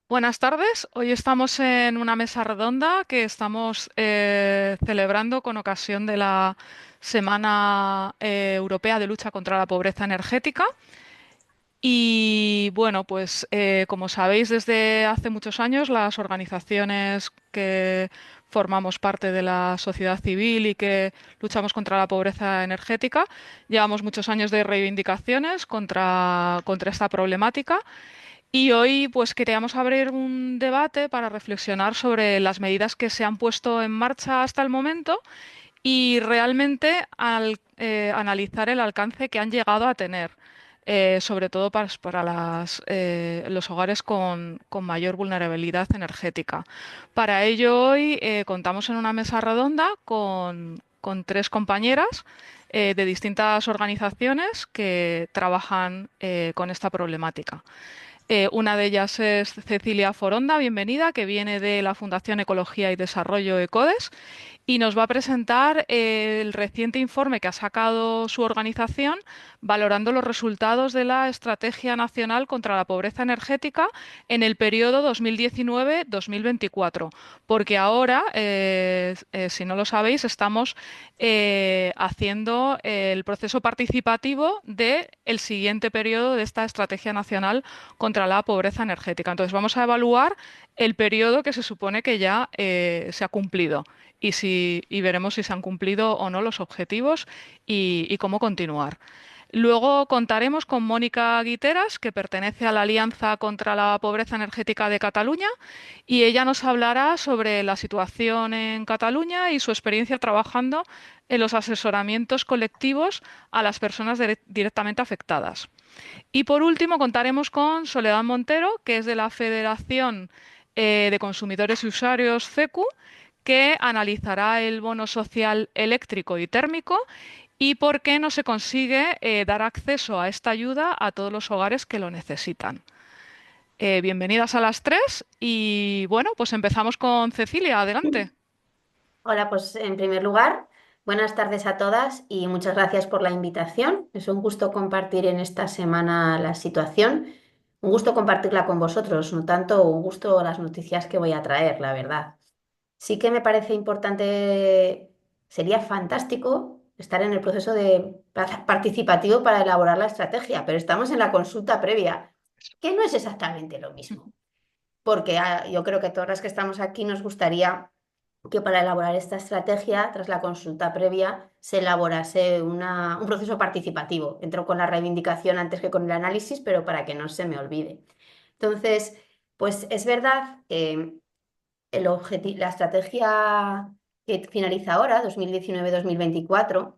Buenas tardes. Hoy estamos en una mesa redonda que estamos celebrando con ocasión de la Semana Europea de Lucha contra la Pobreza Energética. Y bueno, pues como sabéis, desde hace muchos años las organizaciones que formamos parte de la sociedad civil y que luchamos contra la pobreza energética, llevamos muchos años de reivindicaciones contra esta problemática. Y hoy pues queríamos abrir un debate para reflexionar sobre las medidas que se han puesto en marcha hasta el momento y realmente analizar el alcance que han llegado a tener, sobre todo para los hogares con mayor vulnerabilidad energética. Para ello hoy contamos en una mesa redonda con tres compañeras de distintas organizaciones que trabajan con esta problemática. Una de ellas es Cecilia Foronda, bienvenida, que viene de la Fundación Ecología y Desarrollo ECODES y nos va a presentar el reciente informe que ha sacado su organización valorando los resultados de la Estrategia Nacional contra la Pobreza Energética en el periodo 2019-2024. Porque ahora, si no lo sabéis, estamos haciendo el proceso participativo del siguiente periodo de esta Estrategia Nacional contra la Pobreza Energética. Entonces, vamos a evaluar el periodo que se supone que ya se ha cumplido y veremos si se han cumplido o no los objetivos y cómo continuar. Luego contaremos con Mónica Guiteras, que pertenece a la Alianza contra la Pobreza Energética de Cataluña, y ella nos hablará sobre la situación en Cataluña y su experiencia trabajando en los asesoramientos colectivos a las personas directamente afectadas. Y por último, contaremos con Soledad Montero, que es de la Federación de Consumidores y Usuarios CECU, que analizará el bono social eléctrico y térmico y por qué no se consigue dar acceso a esta ayuda a todos los hogares que lo necesitan. Bienvenidas a las tres y bueno, pues empezamos con Cecilia, adelante. Hola, pues en primer lugar, buenas tardes a todas y muchas gracias por la invitación. Es un gusto compartir en esta semana la situación, un gusto compartirla con vosotros, no tanto un gusto las noticias que voy a traer, la verdad. Sí que me parece importante, sería fantástico estar en el proceso de participativo para elaborar la estrategia, pero estamos en la consulta previa, que no es exactamente lo mismo, porque yo creo que todas las que estamos aquí nos gustaría que para elaborar esta estrategia, tras la consulta previa, se elaborase un proceso participativo. Entro con la reivindicación antes que con el análisis, pero para que no se me olvide. Entonces, pues es verdad que la estrategia que finaliza ahora, 2019-2024,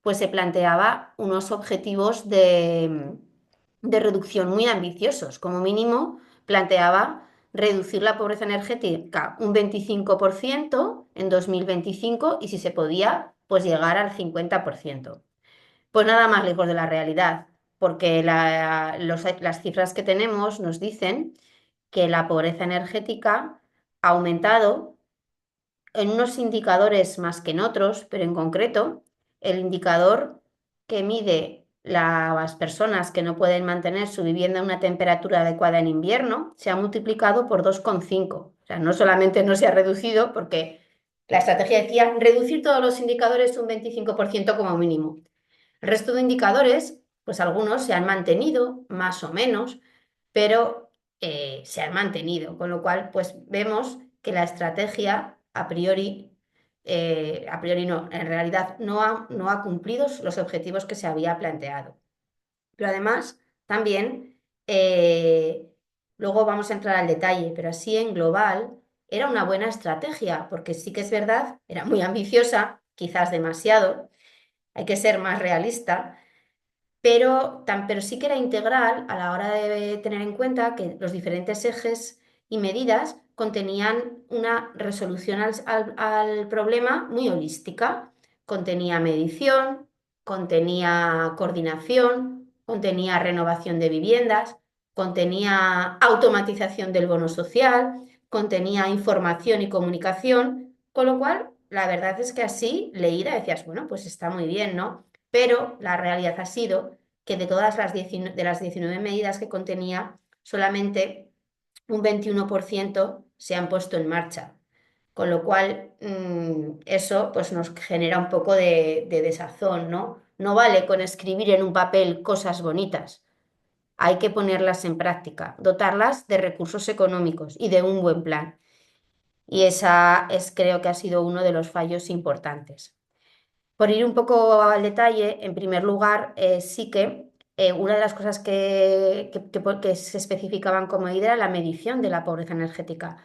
pues se planteaba unos objetivos de reducción muy ambiciosos. Como mínimo, planteaba reducir la pobreza energética un 25% en 2025 y si se podía, pues llegar al 50%. Pues nada más lejos de la realidad, porque las cifras que tenemos nos dicen que la pobreza energética ha aumentado en unos indicadores más que en otros, pero en concreto, el indicador que mide las personas que no pueden mantener su vivienda a una temperatura adecuada en invierno se ha multiplicado por 2,5. O sea, no solamente no se ha reducido, porque la estrategia decía reducir todos los indicadores un 25% como mínimo. El resto de indicadores, pues algunos se han mantenido, más o menos, pero se han mantenido, con lo cual, pues vemos que la estrategia a priori no, en realidad no ha cumplido los objetivos que se había planteado. Pero además, también, luego vamos a entrar al detalle, pero así en global era una buena estrategia, porque sí que es verdad, era muy ambiciosa, quizás demasiado, hay que ser más realista, pero sí que era integral a la hora de tener en cuenta que los diferentes ejes y medidas contenían una resolución al problema muy holística. Contenía medición, contenía coordinación, contenía renovación de viviendas, contenía automatización del bono social, contenía información y comunicación, con lo cual la verdad es que así leída decías, bueno, pues está muy bien, ¿no? Pero la realidad ha sido que de todas las 19 medidas que contenía, solamente un 21% se han puesto en marcha. Con lo cual, eso pues nos genera un poco de desazón, ¿no? No vale con escribir en un papel cosas bonitas, hay que ponerlas en práctica, dotarlas de recursos económicos y de un buen plan. Y esa es, creo que ha sido uno de los fallos importantes. Por ir un poco al detalle, en primer lugar, sí que una de las cosas que se especificaban como medida era la medición de la pobreza energética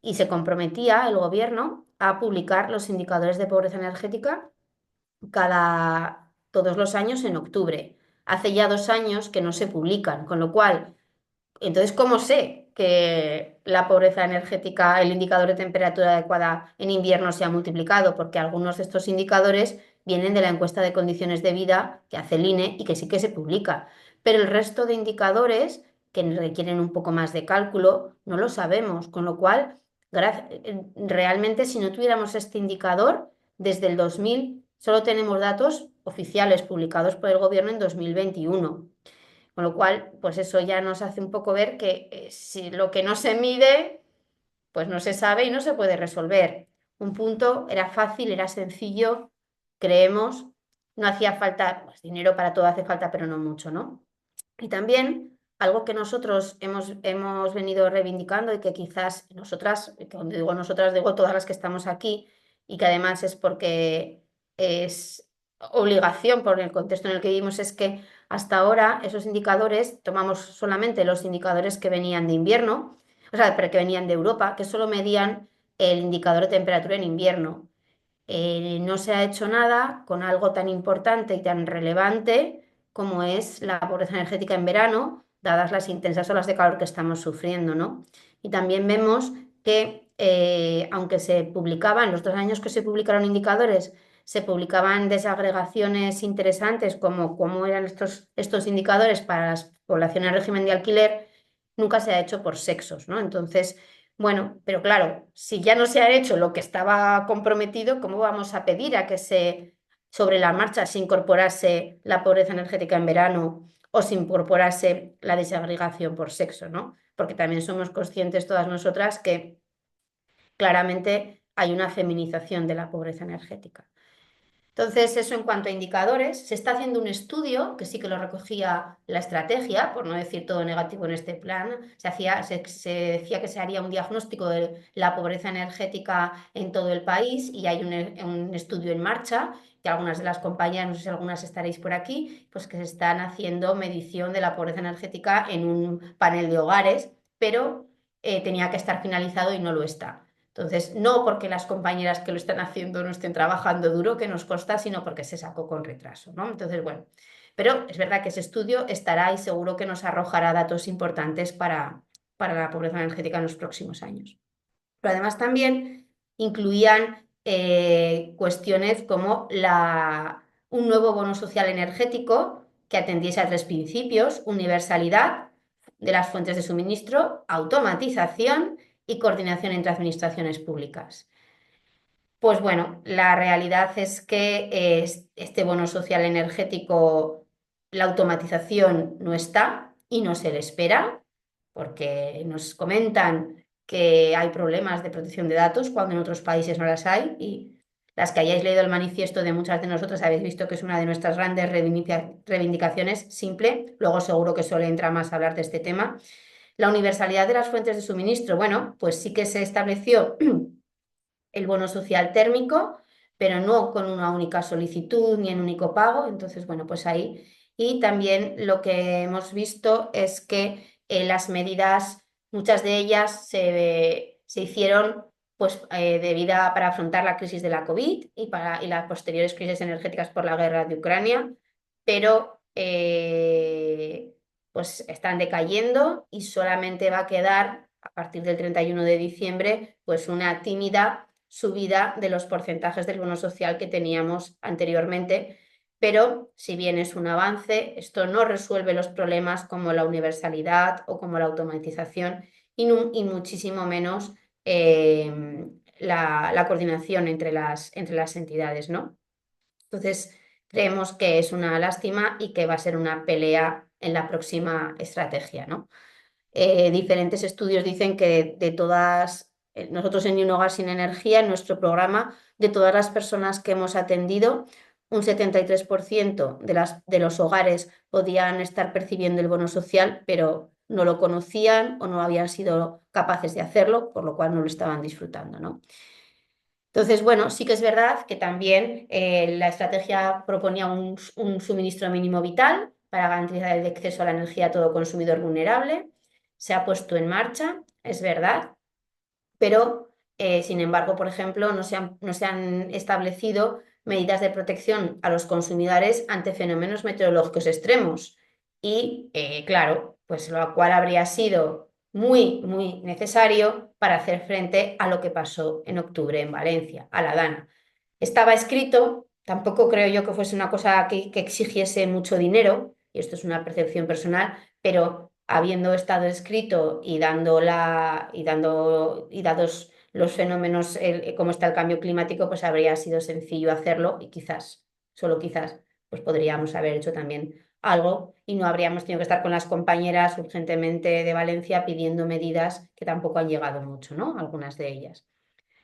y se comprometía el gobierno a publicar los indicadores de pobreza energética todos los años en octubre. Hace ya 2 años que no se publican, con lo cual, entonces, ¿cómo sé que la pobreza energética, el indicador de temperatura adecuada en invierno se ha multiplicado? Porque algunos de estos indicadores vienen de la encuesta de condiciones de vida que hace el INE y que sí que se publica. Pero el resto de indicadores que requieren un poco más de cálculo no lo sabemos, con lo cual, realmente si no tuviéramos este indicador, desde el 2000 solo tenemos datos oficiales publicados por el gobierno en 2021. Con lo cual, pues eso ya nos hace un poco ver que si lo que no se mide, pues no se sabe y no se puede resolver. Un punto era fácil, era sencillo, creemos, no hacía falta, pues dinero para todo hace falta, pero no mucho, ¿no? Y también algo que nosotros hemos venido reivindicando y que quizás nosotras, que cuando digo nosotras, digo todas las que estamos aquí, y que además es porque es obligación por el contexto en el que vivimos, es que hasta ahora esos indicadores, tomamos solamente los indicadores que venían de invierno, o sea, pero que venían de Europa, que solo medían el indicador de temperatura en invierno. No se ha hecho nada con algo tan importante y tan relevante como es la pobreza energética en verano, dadas las intensas olas de calor que estamos sufriendo, ¿no? Y también vemos que, aunque se publicaban, los 2 años que se publicaron indicadores, se publicaban desagregaciones interesantes como cómo eran estos indicadores para las poblaciones en régimen de alquiler, nunca se ha hecho por sexos, ¿no? Entonces, bueno, pero claro, si ya no se ha hecho lo que estaba comprometido, ¿cómo vamos a pedir a que sobre la marcha se incorporase la pobreza energética en verano o se incorporase la desagregación por sexo, ¿no? Porque también somos conscientes todas nosotras que claramente hay una feminización de la pobreza energética. Entonces, eso en cuanto a indicadores, se está haciendo un estudio que sí que lo recogía la estrategia, por no decir todo negativo en este plan. Se decía que se haría un diagnóstico de la pobreza energética en todo el país y hay un estudio en marcha, que algunas de las compañías, no sé si algunas estaréis por aquí, pues que se están haciendo medición de la pobreza energética en un panel de hogares, pero tenía que estar finalizado y no lo está. Entonces, no porque las compañeras que lo están haciendo no estén trabajando duro, que nos consta, sino porque se sacó con retraso, ¿no? Entonces, bueno, pero es verdad que ese estudio estará y seguro que nos arrojará datos importantes para la pobreza energética en los próximos años. Pero además también incluían cuestiones como un nuevo bono social energético que atendiese a 3 principios: universalidad de las fuentes de suministro, automatización y coordinación entre administraciones públicas. Pues bueno, la realidad es que este bono social energético, la automatización no está y no se le espera, porque nos comentan que hay problemas de protección de datos cuando en otros países no las hay, y las que hayáis leído el manifiesto de muchas de nosotras habéis visto que es una de nuestras grandes reivindicaciones, simple. Luego seguro que solo entra más a hablar de este tema. La universalidad de las fuentes de suministro, bueno, pues sí que se estableció el bono social térmico, pero no con una única solicitud ni en único pago. Entonces, bueno, pues ahí. Y también lo que hemos visto es que las medidas, muchas de ellas se hicieron pues para afrontar la crisis de la COVID y las posteriores crisis energéticas por la guerra de Ucrania, pero pues están decayendo y solamente va a quedar a partir del 31 de diciembre pues una tímida subida de los porcentajes del bono social que teníamos anteriormente, pero si bien es un avance, esto no resuelve los problemas como la universalidad o como la automatización y muchísimo menos la coordinación entre las entidades, ¿no? Entonces, creemos que es una lástima y que va a ser una pelea en la próxima estrategia, ¿no? Diferentes estudios dicen que de todas, nosotros en Ni un hogar sin energía, en nuestro programa, de todas las personas que hemos atendido, un 73% de los hogares podían estar percibiendo el bono social, pero no lo conocían o no habían sido capaces de hacerlo, por lo cual no lo estaban disfrutando, ¿no? Entonces, bueno, sí que es verdad que también la estrategia proponía un suministro mínimo vital para garantizar el acceso a la energía a todo consumidor vulnerable. Se ha puesto en marcha, es verdad, pero sin embargo, por ejemplo, no se han establecido medidas de protección a los consumidores ante fenómenos meteorológicos extremos. Y claro, pues lo cual habría sido muy, muy necesario para hacer frente a lo que pasó en octubre en Valencia, a la Dana. Estaba escrito, tampoco creo yo que fuese una cosa que exigiese mucho dinero, y esto es una percepción personal, pero habiendo estado escrito y dados los fenómenos, cómo está el cambio climático, pues habría sido sencillo hacerlo y quizás, solo quizás, pues podríamos haber hecho también algo y no habríamos tenido que estar con las compañeras urgentemente de Valencia pidiendo medidas que tampoco han llegado mucho, ¿no? Algunas de ellas.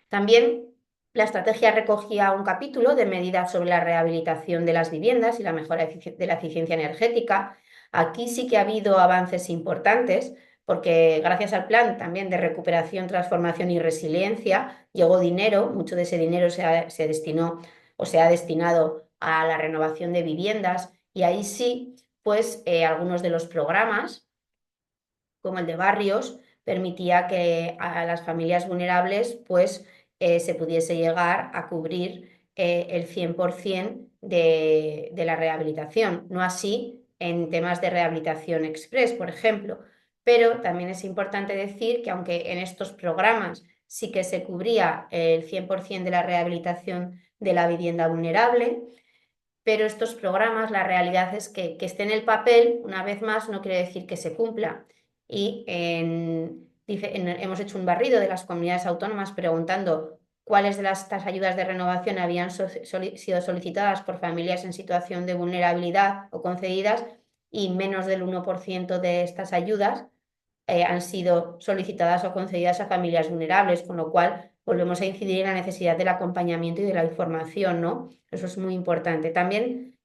También la estrategia recogía un capítulo de medidas sobre la rehabilitación de las viviendas y la mejora de la eficiencia energética. Aquí sí que ha habido avances importantes porque gracias al plan también de recuperación, transformación y resiliencia llegó dinero, mucho de ese dinero se destinó o se ha destinado a la renovación de viviendas y ahí sí, pues algunos de los programas como el de barrios, permitía que a las familias vulnerables pues, se pudiese llegar a cubrir el 100% de la rehabilitación. No así en temas de rehabilitación express, por ejemplo. Pero también es importante decir que aunque en estos programas sí que se cubría el 100% de la rehabilitación de la vivienda vulnerable, pero estos programas, la realidad es que esté en el papel, una vez más, no quiere decir que se cumpla. Y hemos hecho un barrido de las comunidades autónomas preguntando cuáles de estas ayudas de renovación habían sido solicitadas por familias en situación de vulnerabilidad o concedidas y menos del 1% de estas ayudas han sido solicitadas o concedidas a familias vulnerables, con lo cual volvemos a incidir en la necesidad del acompañamiento y de la información, ¿no? Eso es muy importante. También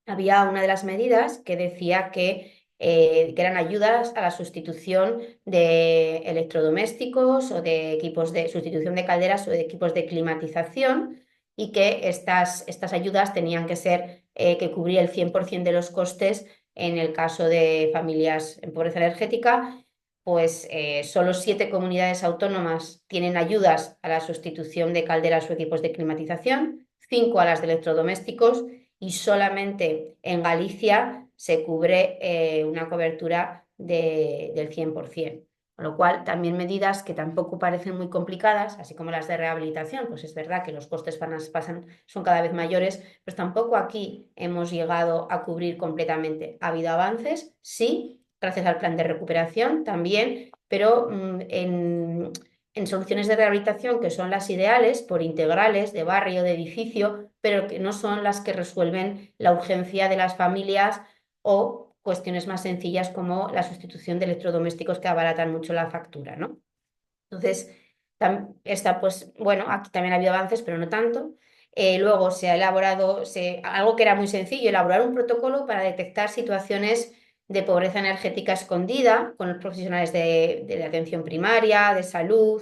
había una de las medidas que decía que eran ayudas a la sustitución de electrodomésticos o de equipos de sustitución de calderas o de equipos de climatización y que estas ayudas tenían que ser que cubrir el 100% de los costes en el caso de familias en pobreza energética, pues solo 7 comunidades autónomas tienen ayudas a la sustitución de calderas o equipos de climatización, 5 a las de electrodomésticos y solamente en Galicia se cubre una cobertura del 100%. Con lo cual, también medidas que tampoco parecen muy complicadas, así como las de rehabilitación, pues es verdad que los costes son cada vez mayores, pues tampoco aquí hemos llegado a cubrir completamente. Ha habido avances, sí, gracias al plan de recuperación también, pero en soluciones de rehabilitación que son las ideales, por integrales, de barrio, de edificio, pero que no son las que resuelven la urgencia de las familias o cuestiones más sencillas como la sustitución de electrodomésticos que abaratan mucho la factura, ¿no? Entonces, pues, bueno, aquí también ha habido avances, pero no tanto. Luego se ha elaborado algo que era muy sencillo, elaborar un protocolo para detectar situaciones de pobreza energética escondida con los profesionales de atención primaria, de salud,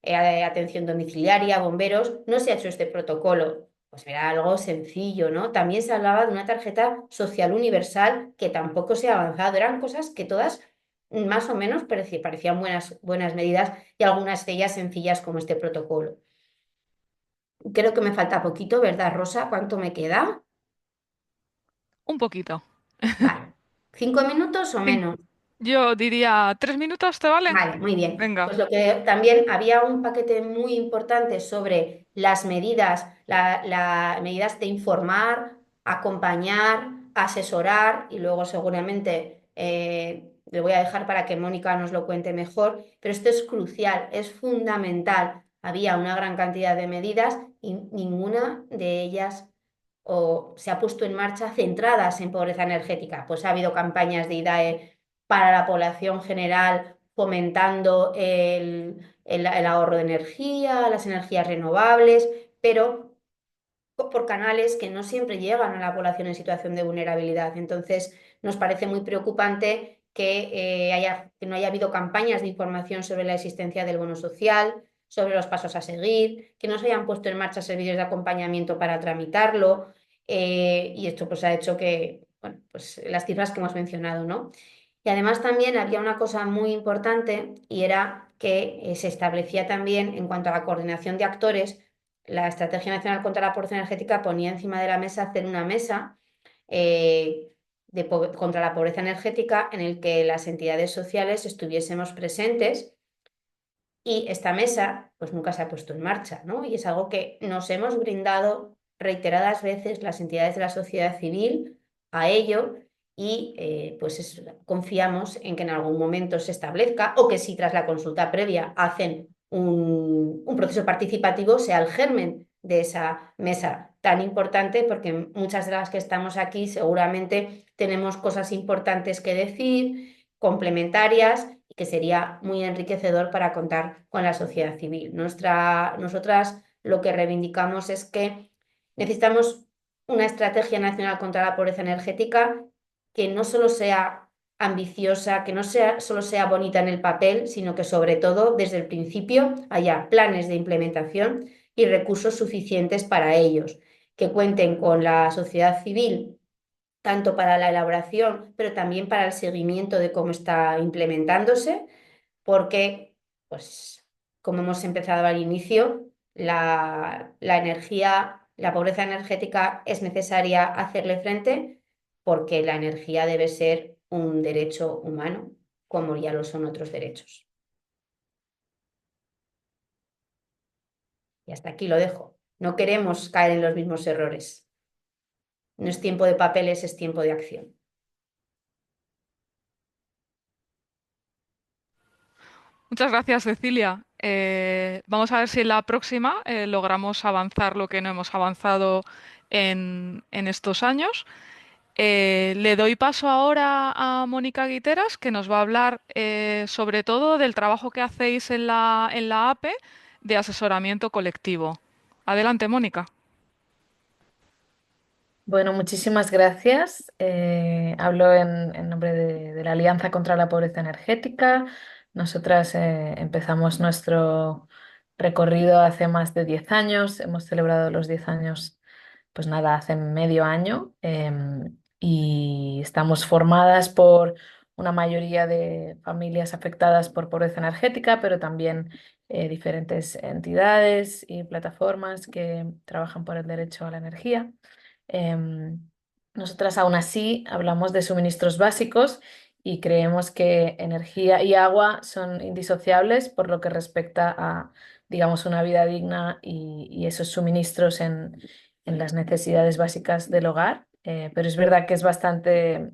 de atención domiciliaria, bomberos. No se ha hecho este protocolo. Pues era algo sencillo, ¿no? También se hablaba de una tarjeta social universal que tampoco se ha avanzado. Eran cosas que todas más o menos parecían buenas medidas y algunas de ellas sencillas como este protocolo. Creo que me falta poquito, ¿verdad, Rosa? ¿Cuánto me queda? Un poquito. Vale. ¿5 minutos o Sí, menos? yo diría 3 minutos, ¿te vale? Vale, muy bien. Venga. Pues lo que también había un paquete muy importante sobre las medidas, las medidas de informar, acompañar, asesorar y luego seguramente le voy a dejar para que Mónica nos lo cuente mejor, pero esto es crucial, es fundamental. Había una gran cantidad de medidas y ninguna de ellas se ha puesto en marcha centradas en pobreza energética. Pues ha habido campañas de IDAE para la población general, fomentando el ahorro de energía, las energías renovables, pero por canales que no siempre llegan a la población en situación de vulnerabilidad. Entonces, nos parece muy preocupante que no haya habido campañas de información sobre la existencia del bono social, sobre los pasos a seguir, que no se hayan puesto en marcha servicios de acompañamiento para tramitarlo, y esto pues ha hecho que, bueno, pues las cifras que hemos mencionado, ¿no? Y además también había una cosa muy importante y era que se establecía también en cuanto a la coordinación de actores, la Estrategia Nacional contra la Pobreza Energética ponía encima de la mesa hacer una mesa eh, contra la pobreza energética en el que las entidades sociales estuviésemos presentes, y esta mesa pues nunca se ha puesto en marcha, ¿no? Y es algo que nos hemos brindado reiteradas veces las entidades de la sociedad civil a ello, y confiamos en que en algún momento se establezca, o que si tras la consulta previa hacen un proceso participativo, sea el germen de esa mesa tan importante, porque muchas de las que estamos aquí seguramente tenemos cosas importantes que decir, complementarias, y que sería muy enriquecedor para contar con la sociedad civil. Nosotras lo que reivindicamos es que necesitamos una estrategia nacional contra la pobreza energética que no solo sea ambiciosa, que no solo sea bonita en el papel, sino que sobre todo desde el principio haya planes de implementación y recursos suficientes para ellos, que cuenten con la sociedad civil tanto para la elaboración, pero también para el seguimiento de cómo está implementándose, porque, pues, como hemos empezado al inicio, la energía, la pobreza energética es necesaria hacerle frente, porque la energía debe ser un derecho humano, como ya lo son otros derechos. Y hasta aquí lo dejo. No queremos caer en los mismos errores. No es tiempo de papeles, es tiempo de acción. Muchas gracias, Cecilia. Vamos a ver si en la próxima logramos avanzar lo que no hemos avanzado en estos años. Le doy paso ahora a Mónica Guiteras, que nos va a hablar sobre todo del trabajo que hacéis en la APE de asesoramiento colectivo. Adelante, Mónica. Bueno, muchísimas gracias. Hablo en nombre de la Alianza contra la Pobreza Energética. Nosotras empezamos nuestro recorrido hace más de 10 años. Hemos celebrado los 10 años, pues nada, hace medio año. Y estamos formadas por una mayoría de familias afectadas por pobreza energética, pero también diferentes entidades y plataformas que trabajan por el derecho a la energía. Em, Nosotras aún así hablamos de suministros básicos y creemos que energía y agua son indisociables por lo que respecta a, digamos, una vida digna y esos suministros en las necesidades básicas del hogar. Pero es verdad que es bastante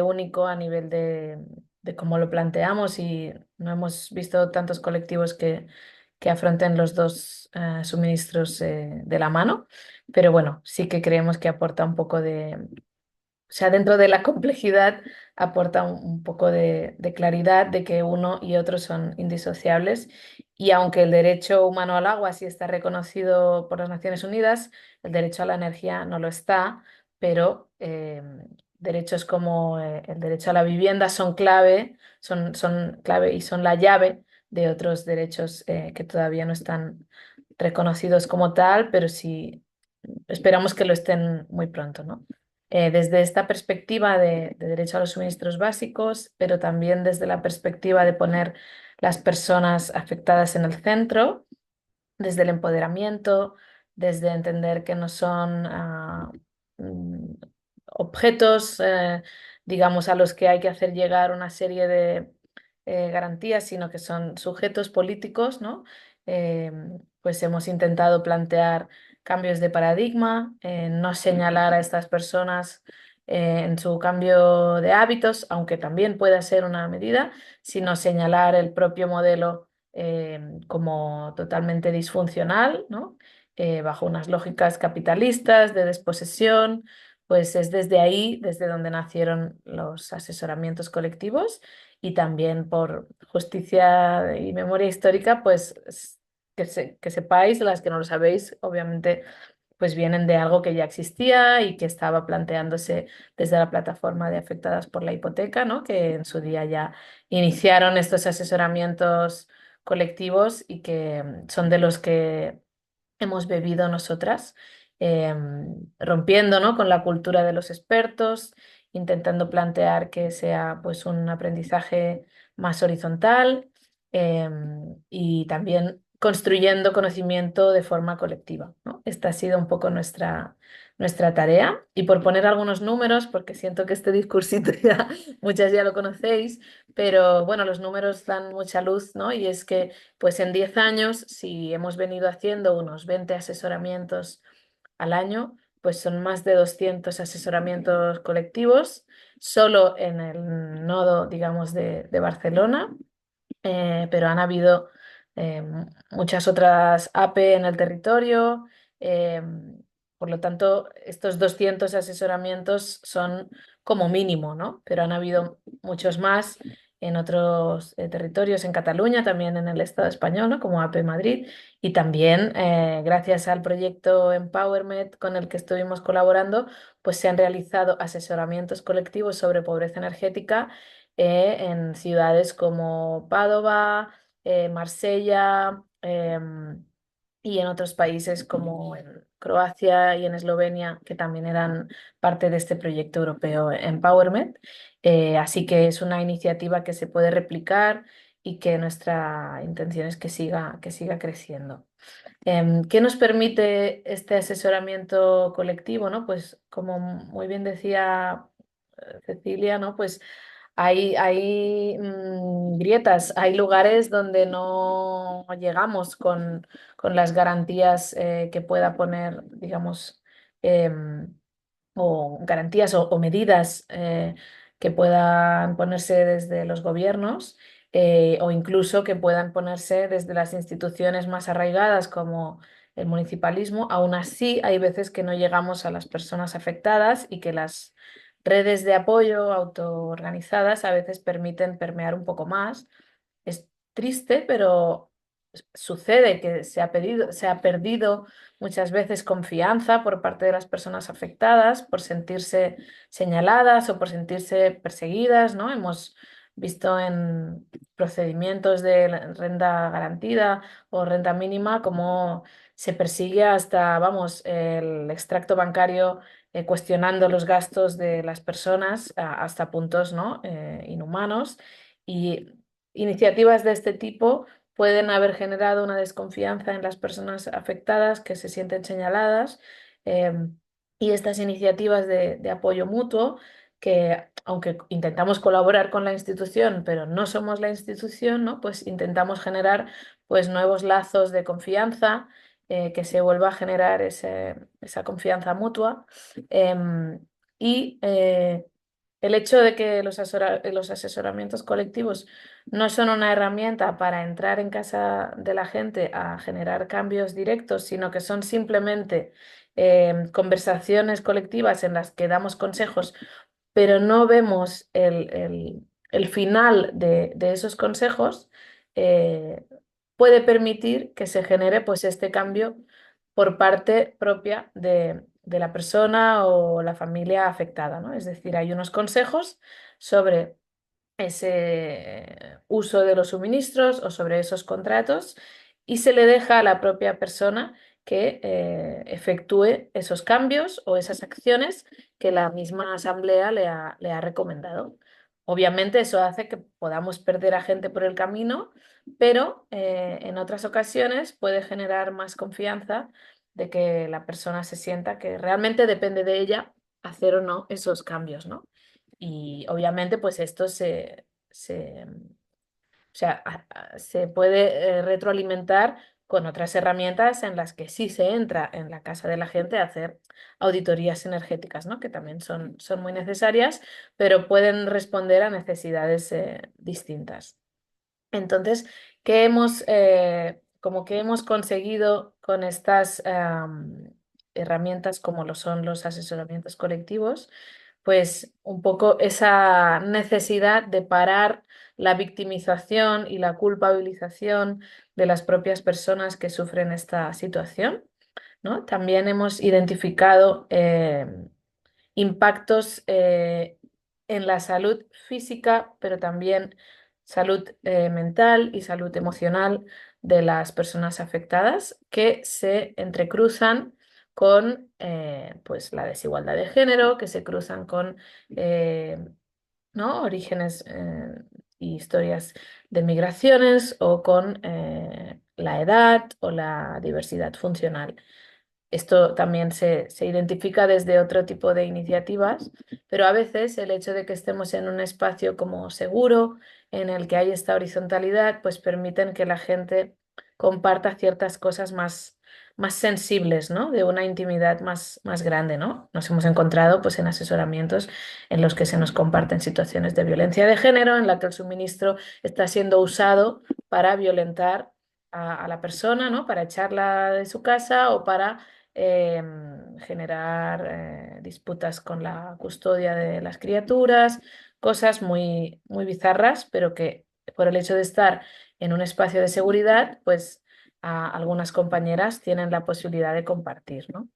único a nivel de cómo lo planteamos, y no hemos visto tantos colectivos que afronten los dos suministros de la mano, pero bueno, sí que creemos que aporta un poco o sea, dentro de la complejidad aporta un poco de claridad de que uno y otro son indisociables. Y aunque el derecho humano al agua sí está reconocido por las Naciones Unidas, el derecho a la energía no lo está, pero derechos como el derecho a la vivienda son clave, son clave y son la llave de otros derechos que todavía no están reconocidos como tal, pero sí esperamos que lo estén muy pronto, ¿no? Desde esta perspectiva de derecho a los suministros básicos, pero también desde la perspectiva de poner las personas afectadas en el centro, desde el empoderamiento, desde entender que no son mm, objetos, digamos, a los que hay que hacer llegar una serie de garantías, sino que son sujetos políticos, ¿no? Eh, pues hemos intentado plantear cambios de paradigma, no señalar a estas personas en su cambio de hábitos, aunque también pueda ser una medida, sino señalar el propio modelo como totalmente disfuncional, ¿no? Bajo unas lógicas capitalistas de desposesión, pues es desde ahí, desde donde nacieron los asesoramientos colectivos y también por justicia y memoria histórica, pues que sepáis, las que no lo sabéis, obviamente pues vienen de algo que ya existía y que estaba planteándose desde la plataforma de afectadas por la hipoteca, ¿no? Que en su día ya iniciaron estos asesoramientos colectivos y que son de los que hemos bebido nosotras, rompiendo, ¿no? con la cultura de los expertos, intentando plantear que sea pues un aprendizaje más horizontal, y también construyendo conocimiento de forma colectiva, ¿no? Esta ha sido un poco nuestra tarea. Y por poner algunos números, porque siento que este discursito ya muchas ya lo conocéis, pero bueno, los números dan mucha luz, ¿no? Y es que pues en 10 años, si hemos venido haciendo unos 20 asesoramientos al año, pues son más de 200 asesoramientos colectivos solo en el nodo, digamos, de Barcelona, pero han habido muchas otras AP en el territorio. Por lo tanto, estos 200 asesoramientos son como mínimo, ¿no? Pero han habido muchos más en otros territorios, en Cataluña, también en el Estado español, ¿no? Como AP Madrid, y también gracias al proyecto Empowerment con el que estuvimos colaborando, pues se han realizado asesoramientos colectivos sobre pobreza energética en ciudades como Padova, Marsella, y en otros países como en Croacia y en Eslovenia, que también eran parte de este proyecto europeo Empowerment. Así que es una iniciativa que se puede replicar y que nuestra intención es que siga creciendo. ¿Qué nos permite este asesoramiento colectivo, ¿no? Pues como muy bien decía Cecilia, ¿no? Pues hay grietas, hay lugares donde no llegamos con las garantías que pueda poner, digamos, em, o garantías o medidas que puedan ponerse desde los gobiernos, o incluso que puedan ponerse desde las instituciones más arraigadas como el municipalismo. Aún así, hay veces que no llegamos a las personas afectadas y que las redes de apoyo autoorganizadas a veces permiten permear un poco más. Es triste, pero sucede que se ha perdido muchas veces confianza por parte de las personas afectadas por sentirse señaladas o por sentirse perseguidas, ¿no? Hemos visto en procedimientos de renta garantida o renta mínima cómo se persigue hasta, vamos, el extracto bancario, cuestionando los gastos de las personas hasta puntos, ¿no? Inhumanos. Y iniciativas de este tipo pueden haber generado una desconfianza en las personas afectadas que se sienten señaladas, y estas iniciativas de apoyo mutuo, que aunque intentamos colaborar con la institución, pero no somos la institución, ¿no? Pues intentamos generar pues, nuevos lazos de confianza, que se vuelva a generar esa confianza mutua. Y el hecho de que los asesoramientos colectivos no son una herramienta para entrar en casa de la gente a generar cambios directos, sino que son simplemente conversaciones colectivas en las que damos consejos, pero no vemos el final de esos consejos, eh, puede permitir que se genere pues, este cambio por parte propia de la persona o la familia afectada, ¿no? Es decir, hay unos consejos sobre ese uso de los suministros o sobre esos contratos y se le deja a la propia persona que efectúe esos cambios o esas acciones que la misma asamblea le ha recomendado. Obviamente eso hace que podamos perder a gente por el camino, pero en otras ocasiones puede generar más confianza de que la persona se sienta que realmente depende de ella hacer o no esos cambios, ¿no? Y obviamente, pues esto o sea, se puede retroalimentar con otras herramientas en las que sí se entra en la casa de la gente a hacer auditorías energéticas, ¿no? Que también son muy necesarias, pero pueden responder a necesidades distintas. Entonces, como que hemos conseguido con estas herramientas como lo son los asesoramientos colectivos, pues un poco esa necesidad de parar la victimización y la culpabilización de las propias personas que sufren esta situación, ¿no? También hemos identificado impactos en la salud física, pero también salud mental y salud emocional de las personas afectadas que se entrecruzan con pues la desigualdad de género, que se cruzan con eh, ¿no? orígenes y historias de migraciones o con la edad o la diversidad funcional. Esto también se identifica desde otro tipo de iniciativas, pero a veces el hecho de que estemos en un espacio como seguro, en el que hay esta horizontalidad, pues permiten que la gente comparta ciertas cosas más sensibles, ¿no? De una intimidad más grande, ¿no? Nos hemos encontrado pues en asesoramientos en los que se nos comparten situaciones de violencia de género, en la que el suministro está siendo usado para violentar a la persona, ¿no? Para echarla de su casa o para generar disputas con la custodia de las criaturas, cosas muy bizarras, pero que por el hecho de estar en un espacio de seguridad, pues algunas compañeras tienen la posibilidad de compartir, ¿no?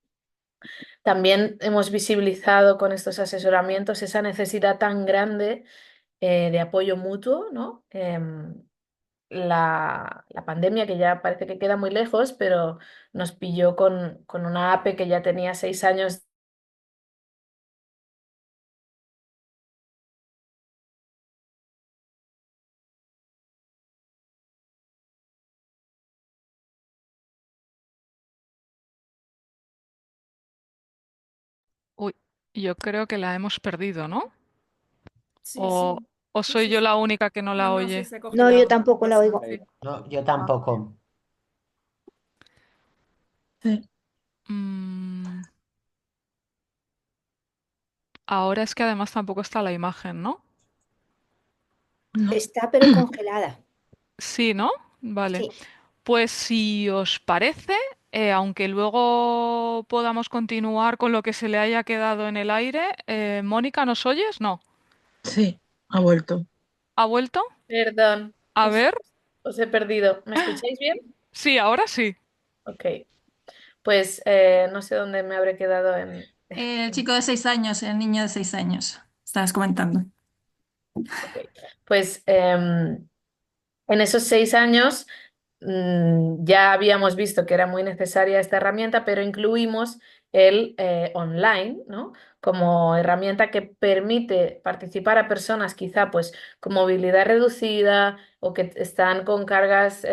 También hemos visibilizado con estos asesoramientos esa necesidad tan grande de apoyo mutuo, ¿no? La pandemia, que ya parece que queda muy lejos, pero nos pilló con una APE que ya tenía 6 años. Uy, yo creo que la hemos perdido, ¿no? Sí, O, sí. o Sí, soy sí, yo sí. la única que no No, la no, sí oye. se ha No, yo congelado. tampoco la oigo. Sí. No, yo tampoco. Sí. Mm, ahora es que además tampoco está la imagen, ¿no? No. Está pero congelada. Sí, ¿no? Vale. Sí. Pues si os parece, aunque luego podamos continuar con lo que se le haya quedado en el aire, Mónica, ¿nos oyes? No. Sí, ha vuelto. ¿Ha vuelto? Perdón, A ver. os he perdido. ¿Me escucháis bien? Sí, ahora sí. Ok, pues no sé dónde me habré quedado en... El chico de 6 años, el niño de 6 años, estabas comentando. Ok, pues en esos 6 años ya habíamos visto que era muy necesaria esta herramienta, pero incluimos el online, ¿no? Como herramienta que permite participar a personas quizá pues con movilidad reducida o que están con cargas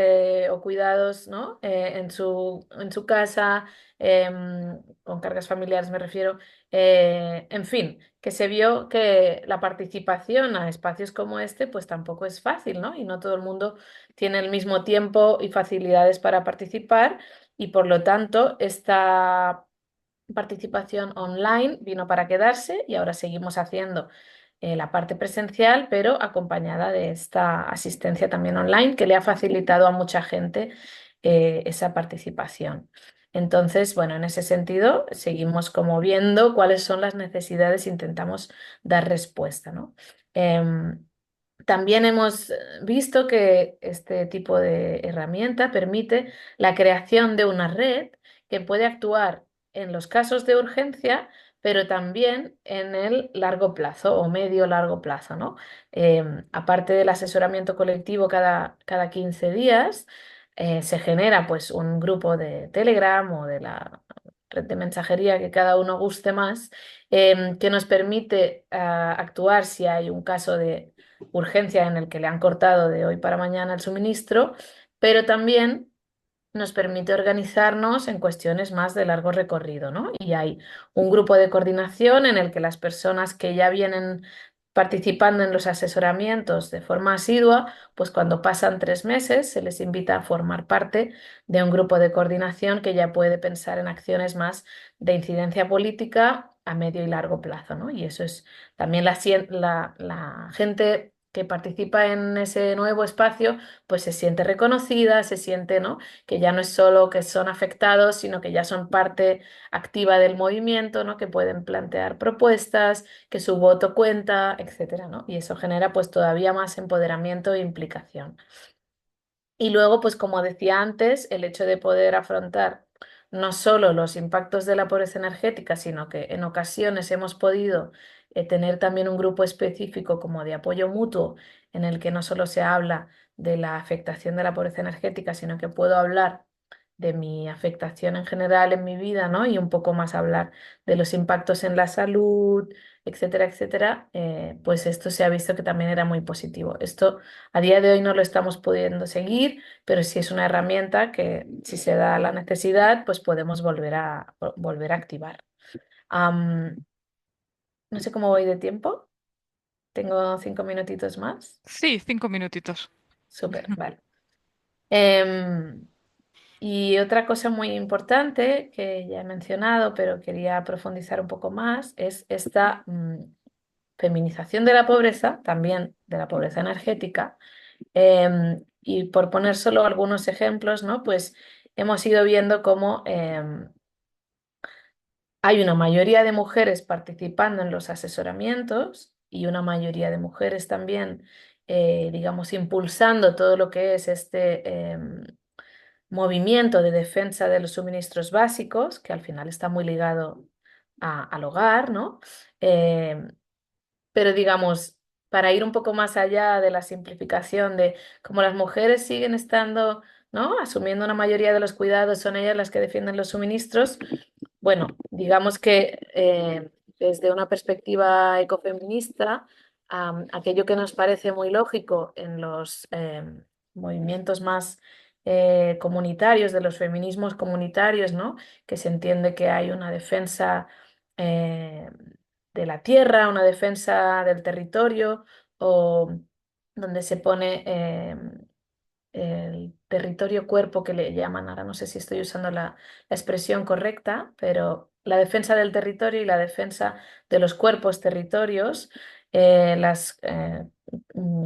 o cuidados, ¿no? En su casa, con cargas familiares me refiero. En fin, que se vio que la participación a espacios como este pues tampoco es fácil, ¿no? Y no todo el mundo tiene el mismo tiempo y facilidades para participar y por lo tanto esta participación online vino para quedarse y ahora seguimos haciendo la parte presencial, pero acompañada de esta asistencia también online que le ha facilitado a mucha gente esa participación. Entonces, bueno, en ese sentido, seguimos como viendo cuáles son las necesidades, intentamos dar respuesta, ¿no? También hemos visto que este tipo de herramienta permite la creación de una red que puede actuar en los casos de urgencia, pero también en el largo plazo o medio largo plazo, ¿no? Aparte del asesoramiento colectivo cada 15 días, se genera pues un grupo de Telegram o de la red de mensajería que cada uno guste más, que nos permite actuar si hay un caso de urgencia en el que le han cortado de hoy para mañana el suministro, pero también nos permite organizarnos en cuestiones más de largo recorrido, ¿no? Y hay un grupo de coordinación en el que las personas que ya vienen participando en los asesoramientos de forma asidua, pues cuando pasan 3 meses se les invita a formar parte de un grupo de coordinación que ya puede pensar en acciones más de incidencia política a medio y largo plazo, ¿no? Y eso es también la gente que participa en ese nuevo espacio, pues se siente reconocida, se siente, ¿no? Que ya no es solo que son afectados, sino que ya son parte activa del movimiento, ¿no? Que pueden plantear propuestas, que su voto cuenta, etcétera, ¿no? Y eso genera pues todavía más empoderamiento e implicación. Y luego, pues como decía antes, el hecho de poder afrontar no solo los impactos de la pobreza energética, sino que en ocasiones hemos podido tener también un grupo específico como de apoyo mutuo, en el que no solo se habla de la afectación de la pobreza energética, sino que puedo hablar de mi afectación en general en mi vida, ¿no? Y un poco más hablar de los impactos en la salud, etcétera, etcétera, pues esto se ha visto que también era muy positivo. Esto a día de hoy no lo estamos pudiendo seguir, pero sí es una herramienta que si se da la necesidad, pues podemos volver a activar. Am, no sé cómo voy de tiempo. Tengo 5 minutitos más. Sí, 5 minutitos. Súper, vale. Em, y otra cosa muy importante que ya he mencionado, pero quería profundizar un poco más, es esta feminización de la pobreza, también de la pobreza energética. Y por poner solo algunos ejemplos, ¿no? Pues hemos ido viendo cómo hay una mayoría de mujeres participando en los asesoramientos y una mayoría de mujeres también, digamos, impulsando todo lo que es este movimiento de defensa de los suministros básicos, que al final está muy ligado al hogar, ¿no? Em, pero digamos, para ir un poco más allá de la simplificación de cómo las mujeres siguen estando, ¿no? Asumiendo una mayoría de los cuidados, son ellas las que defienden los suministros. Bueno, digamos que desde una perspectiva ecofeminista, aquello que nos parece muy lógico en los movimientos más comunitarios, de los feminismos comunitarios, ¿no? Que se entiende que hay una defensa eh, de la tierra, una defensa del territorio, o donde se pone el territorio cuerpo que le llaman, ahora no sé si estoy usando la expresión correcta, pero la defensa del territorio y la defensa de los cuerpos territorios, las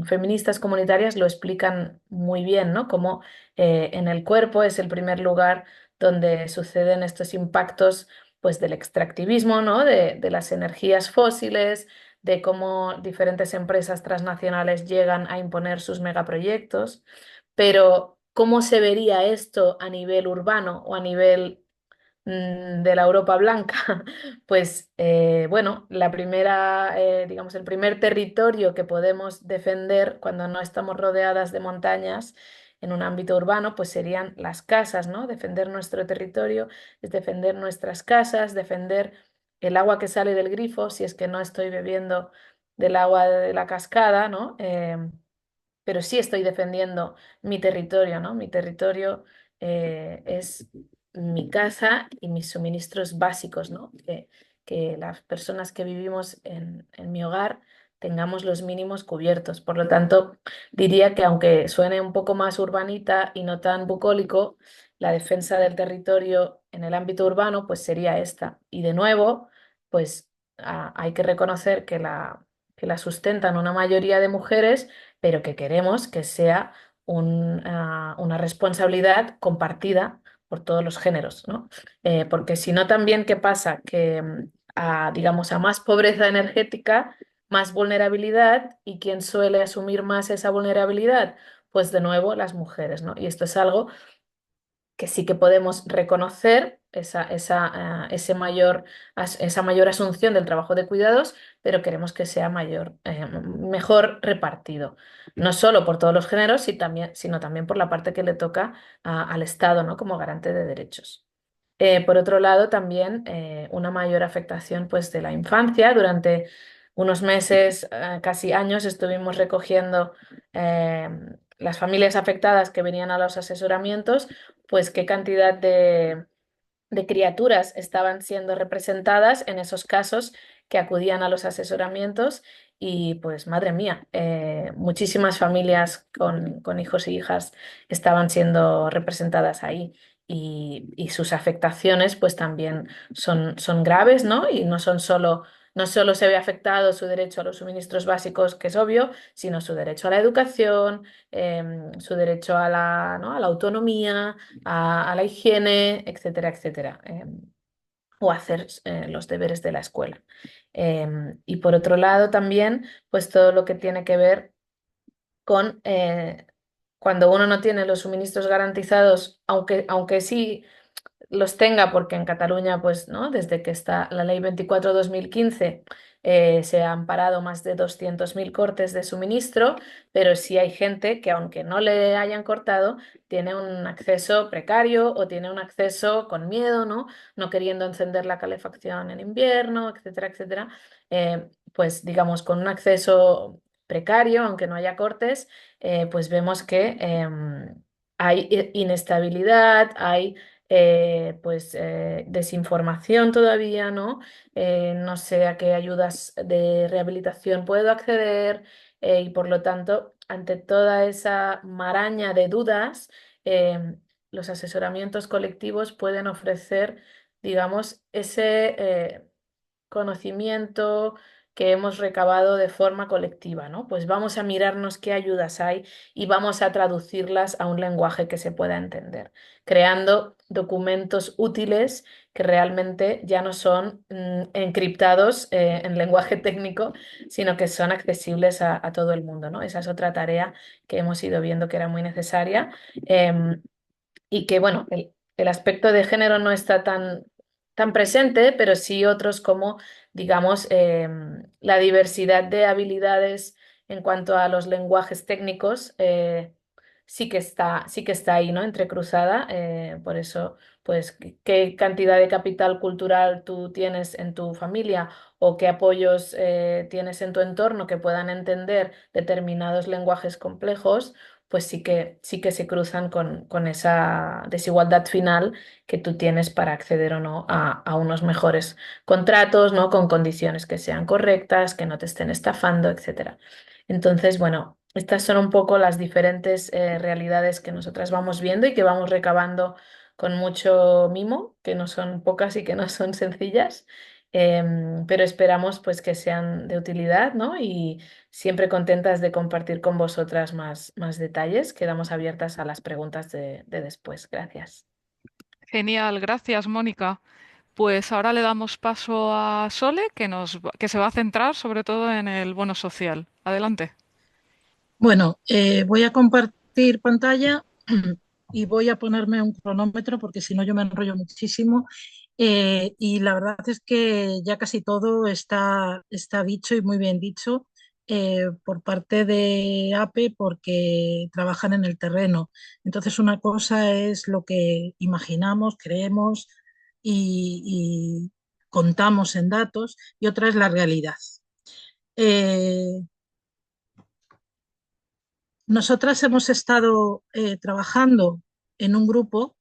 feministas comunitarias lo explican muy bien, ¿no? Como en el cuerpo es el primer lugar donde suceden estos impactos pues del extractivismo, ¿no? De las energías fósiles, de cómo diferentes empresas transnacionales llegan a imponer sus megaproyectos, pero ¿cómo se vería esto a nivel urbano o a nivel de la Europa blanca? Pues bueno, la primera, digamos, el primer territorio que podemos defender cuando no estamos rodeadas de montañas en un ámbito urbano, pues serían las casas, ¿no? Defender nuestro territorio es defender nuestras casas, defender el agua que sale del grifo, si es que no estoy bebiendo del agua de la cascada, ¿no? Pero sí estoy defendiendo mi territorio, ¿no? Mi territorio es mi casa y mis suministros básicos, ¿no? Que las personas que vivimos en mi hogar tengamos los mínimos cubiertos. Por lo tanto, diría que aunque suene un poco más urbanita y no tan bucólico, la defensa del territorio en el ámbito urbano, pues sería esta. Y de nuevo, pues hay que reconocer que la sustentan una mayoría de mujeres, pero que queremos que sea una responsabilidad compartida por todos los géneros, ¿no? Porque si no también, ¿qué pasa? Que digamos, a más pobreza energética, más vulnerabilidad, y ¿quién suele asumir más esa vulnerabilidad? Pues de nuevo las mujeres, ¿no? Y esto es algo que sí que podemos reconocer esa mayor asunción del trabajo de cuidados, pero queremos que sea mejor repartido, no solo por todos los géneros, sino también por la parte que le toca al Estado, ¿no? Como garante de derechos. Por otro lado, también una mayor afectación pues, de la infancia. Durante unos meses, casi años, estuvimos recogiendo las familias afectadas que venían a los asesoramientos, pues qué cantidad de criaturas estaban siendo representadas en esos casos que acudían a los asesoramientos. Y pues madre mía, muchísimas familias con hijos y hijas estaban siendo representadas ahí. Y sus afectaciones pues también son graves, ¿no? Y no son solo no solo se ve afectado su derecho a los suministros básicos, que es obvio, sino su derecho a la educación, su derecho a la, ¿no? a la autonomía, a la higiene, etcétera, etcétera. O hacer los deberes de la escuela. Y por otro lado también, pues todo lo que tiene que ver con cuando uno no tiene los suministros garantizados, aunque sí los tenga, porque en Cataluña, pues, ¿no? Desde que está la Ley 24/2015 se han parado más de 200.000 cortes de suministro, pero sí hay gente que, aunque no le hayan cortado, tiene un acceso precario o tiene un acceso con miedo, ¿no? No queriendo encender la calefacción en invierno, etcétera, etcétera. Pues, digamos, con un acceso precario, aunque no haya cortes, pues vemos que hay inestabilidad, hay desinformación todavía, ¿no? No sé a qué ayudas de rehabilitación puedo acceder y por lo tanto, ante toda esa maraña de dudas, los asesoramientos colectivos pueden ofrecer, digamos, ese conocimiento que hemos recabado de forma colectiva, ¿no? Pues vamos a mirarnos qué ayudas hay y vamos a traducirlas a un lenguaje que se pueda entender, creando documentos útiles que realmente ya no son encriptados en lenguaje técnico, sino que son accesibles a todo el mundo, ¿no? Esa es otra tarea que hemos ido viendo que era muy necesaria. Y que, bueno, el aspecto de género no está tan presente, pero sí otros como, digamos, la diversidad de habilidades en cuanto a los lenguajes técnicos, sí que está ahí, ¿no? Entrecruzada. Por eso, pues, qué cantidad de capital cultural tú tienes en tu familia o qué apoyos tienes en tu entorno que puedan entender determinados lenguajes complejos, pues sí que se cruzan con esa desigualdad final que tú tienes para acceder o no a unos mejores contratos, ¿no? Con condiciones que sean correctas, que no te estén estafando, etcétera. Entonces, bueno, estas son un poco las diferentes realidades que nosotras vamos viendo y que vamos recabando con mucho mimo, que no son pocas y que no son sencillas. Pero esperamos pues que sean de utilidad, ¿no? Y siempre contentas de compartir con vosotras más detalles. Quedamos abiertas a las preguntas de después. Gracias. Genial, gracias, Mónica. Pues ahora le damos paso a Sole, que se va a centrar sobre todo en el bono social. Adelante. Bueno, voy a compartir pantalla y voy a ponerme un cronómetro porque si no yo me enrollo muchísimo. Y la verdad es que ya casi todo está dicho y muy bien dicho por parte de APE porque trabajan en el terreno. Entonces una cosa es lo que imaginamos, creemos y contamos en datos y otra es la realidad. Eh, Nosotras hemos estado trabajando en un grupo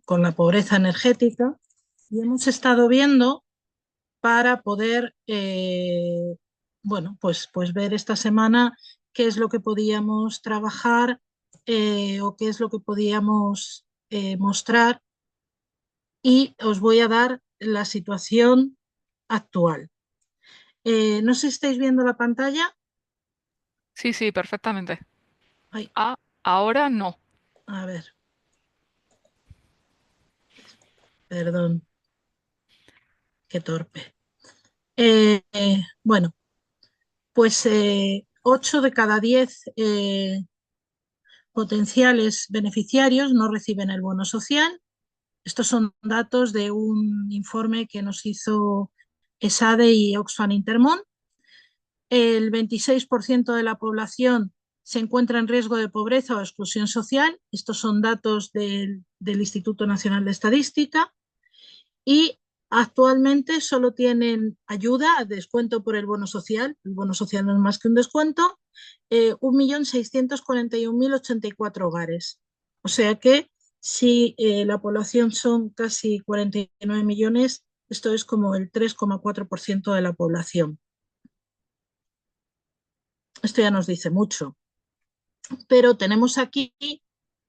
con la pobreza energética y hemos estado viendo para poder, bueno, pues ver esta semana qué es lo que podíamos trabajar o qué es lo que podíamos mostrar y os voy a dar la situación actual. No sé si estáis viendo la pantalla. Sí, sí, perfectamente. Ay, Ah, ahora no. a ver, perdón, qué torpe. Bueno, pues 8 de cada 10 potenciales beneficiarios no reciben el bono social. Estos son datos de un informe que nos hizo ESADE y Oxfam Intermón. El 26% de la población se encuentra en riesgo de pobreza o exclusión social. Estos son datos del Instituto Nacional de Estadística. Y actualmente solo tienen ayuda, descuento por el bono social. El bono social no es más que un descuento. 1.641.084 hogares. O sea que si la población son casi 49 millones, esto es como el 3,4% de la población. Esto ya nos dice mucho. Pero tenemos aquí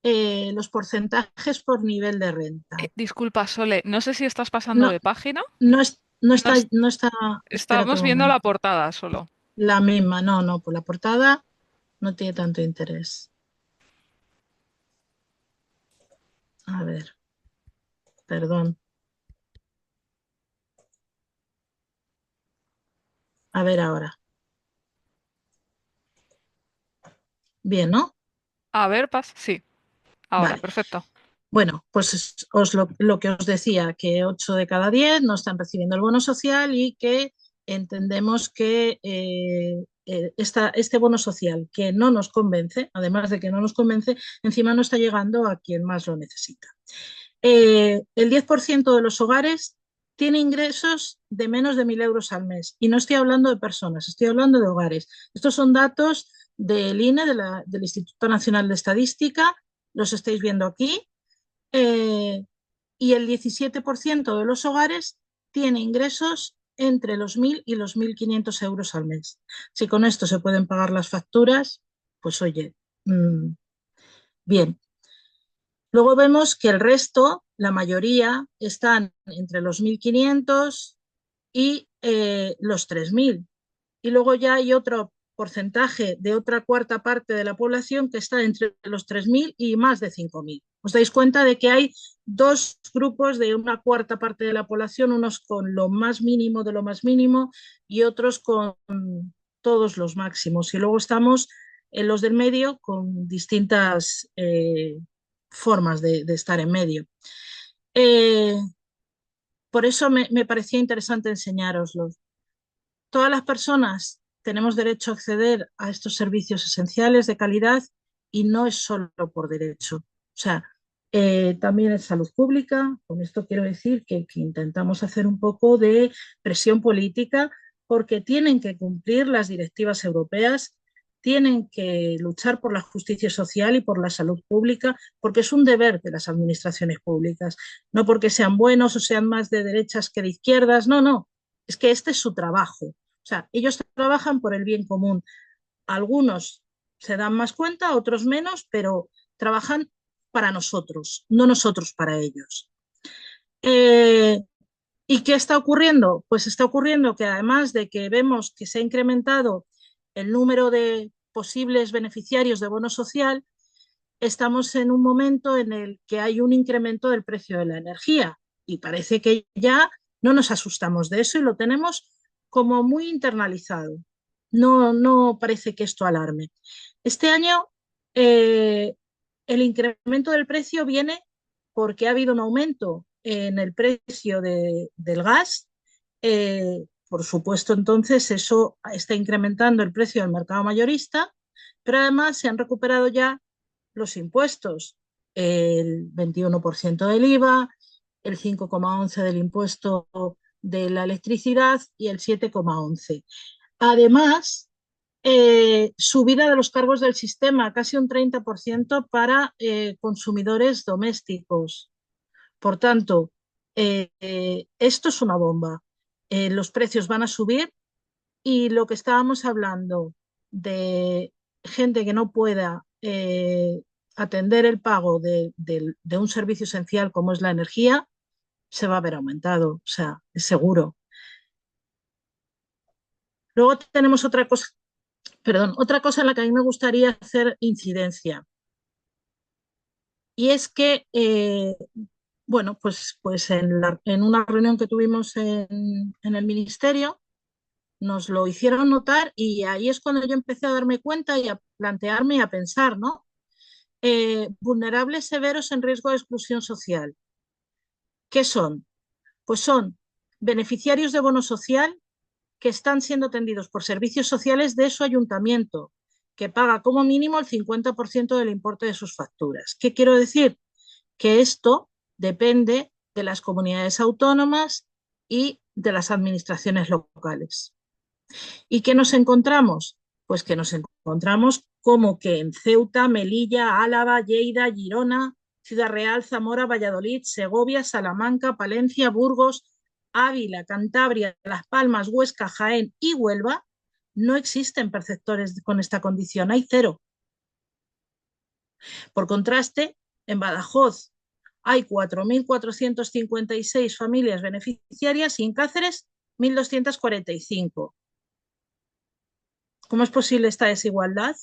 los porcentajes por nivel de renta. Disculpa, Sole, no sé si estás pasando No, de página. no es, no No está, es- no está, espérate Estábamos un viendo la momento. portada solo. La misma, no, pues la portada no tiene tanto interés. A ver, perdón. A ver ahora. Bien, ¿no? A ver, sí, ahora, Vale. perfecto. Bueno, pues lo que os decía, que 8 de cada 10 no están recibiendo el bono social y que entendemos que este bono social que no nos convence, además de que no nos convence, encima no está llegando a quien más lo necesita. El 10% de los hogares tiene ingresos de menos de 1.000 euros al mes. Y no estoy hablando de personas, estoy hablando de hogares. Estos son datos del INE, del Instituto Nacional de Estadística, los estáis viendo aquí. Y el 17% de los hogares tiene ingresos entre los 1.000 y los 1.500 euros al mes. Si con esto se pueden pagar las facturas, pues oye, bien. Luego vemos que el resto, la mayoría, están entre los 1.500 y los 3.000. Y luego ya hay otro porcentaje de otra cuarta parte de la población que está entre los 3.000 y más de 5.000. Os dais cuenta de que hay dos grupos de una cuarta parte de la población, unos con lo más mínimo de lo más mínimo y otros con todos los máximos. Y luego estamos en los del medio con distintas formas de estar en medio. Eh, por eso me parecía interesante enseñároslo. Todas las personas tenemos derecho a acceder a estos servicios esenciales de calidad y no es solo por derecho. O sea, también es salud pública. Con esto quiero decir que intentamos hacer un poco de presión política porque tienen que cumplir las directivas europeas, tienen que luchar por la justicia social y por la salud pública, porque es un deber de las administraciones públicas, no porque sean buenos o sean más de derechas que de izquierdas, no, es que este es su trabajo. O sea, ellos trabajan por el bien común. Algunos se dan más cuenta, otros menos, pero trabajan para nosotros, no nosotros para ellos. ¿Y qué está ocurriendo? Pues está ocurriendo que además de que vemos que se ha incrementado el número de posibles beneficiarios de bono social, estamos en un momento en el que hay un incremento del precio de la energía y parece que ya no nos asustamos de eso y lo tenemos como muy internalizado. No parece que esto alarme. Este año el incremento del precio viene porque ha habido un aumento en el precio del gas. Por supuesto, entonces eso está incrementando el precio del mercado mayorista, pero además se han recuperado ya los impuestos, el 21% del IVA, el 5,11% del impuesto de la electricidad y el 7,11%. Además, subida de los cargos del sistema, casi un 30% para consumidores domésticos. Por tanto, esto es una bomba. Los precios van a subir y lo que estábamos hablando de gente que no pueda atender el pago de un servicio esencial como es la energía, se va a ver aumentado, o sea, es seguro. Luego tenemos otra cosa en la que a mí me gustaría hacer incidencia. Y es que, bueno, pues en una reunión que tuvimos en el ministerio, nos lo hicieron notar y ahí es cuando yo empecé a darme cuenta y a plantearme y a pensar, ¿no? Vulnerables severos en riesgo de exclusión social. ¿Qué son? Pues son beneficiarios de bono social que están siendo atendidos por servicios sociales de su ayuntamiento, que paga como mínimo el 50% del importe de sus facturas. ¿Qué quiero decir? Que esto depende de las comunidades autónomas y de las administraciones locales. ¿Y qué nos encontramos? Pues que nos encontramos como que en Ceuta, Melilla, Álava, Lleida, Girona, Ciudad Real, Zamora, Valladolid, Segovia, Salamanca, Palencia, Burgos, Ávila, Cantabria, Las Palmas, Huesca, Jaén y Huelva no existen perceptores con esta condición, hay cero. Por contraste, en Badajoz hay 4.456 familias beneficiarias y en Cáceres 1.245. ¿Cómo es posible esta desigualdad?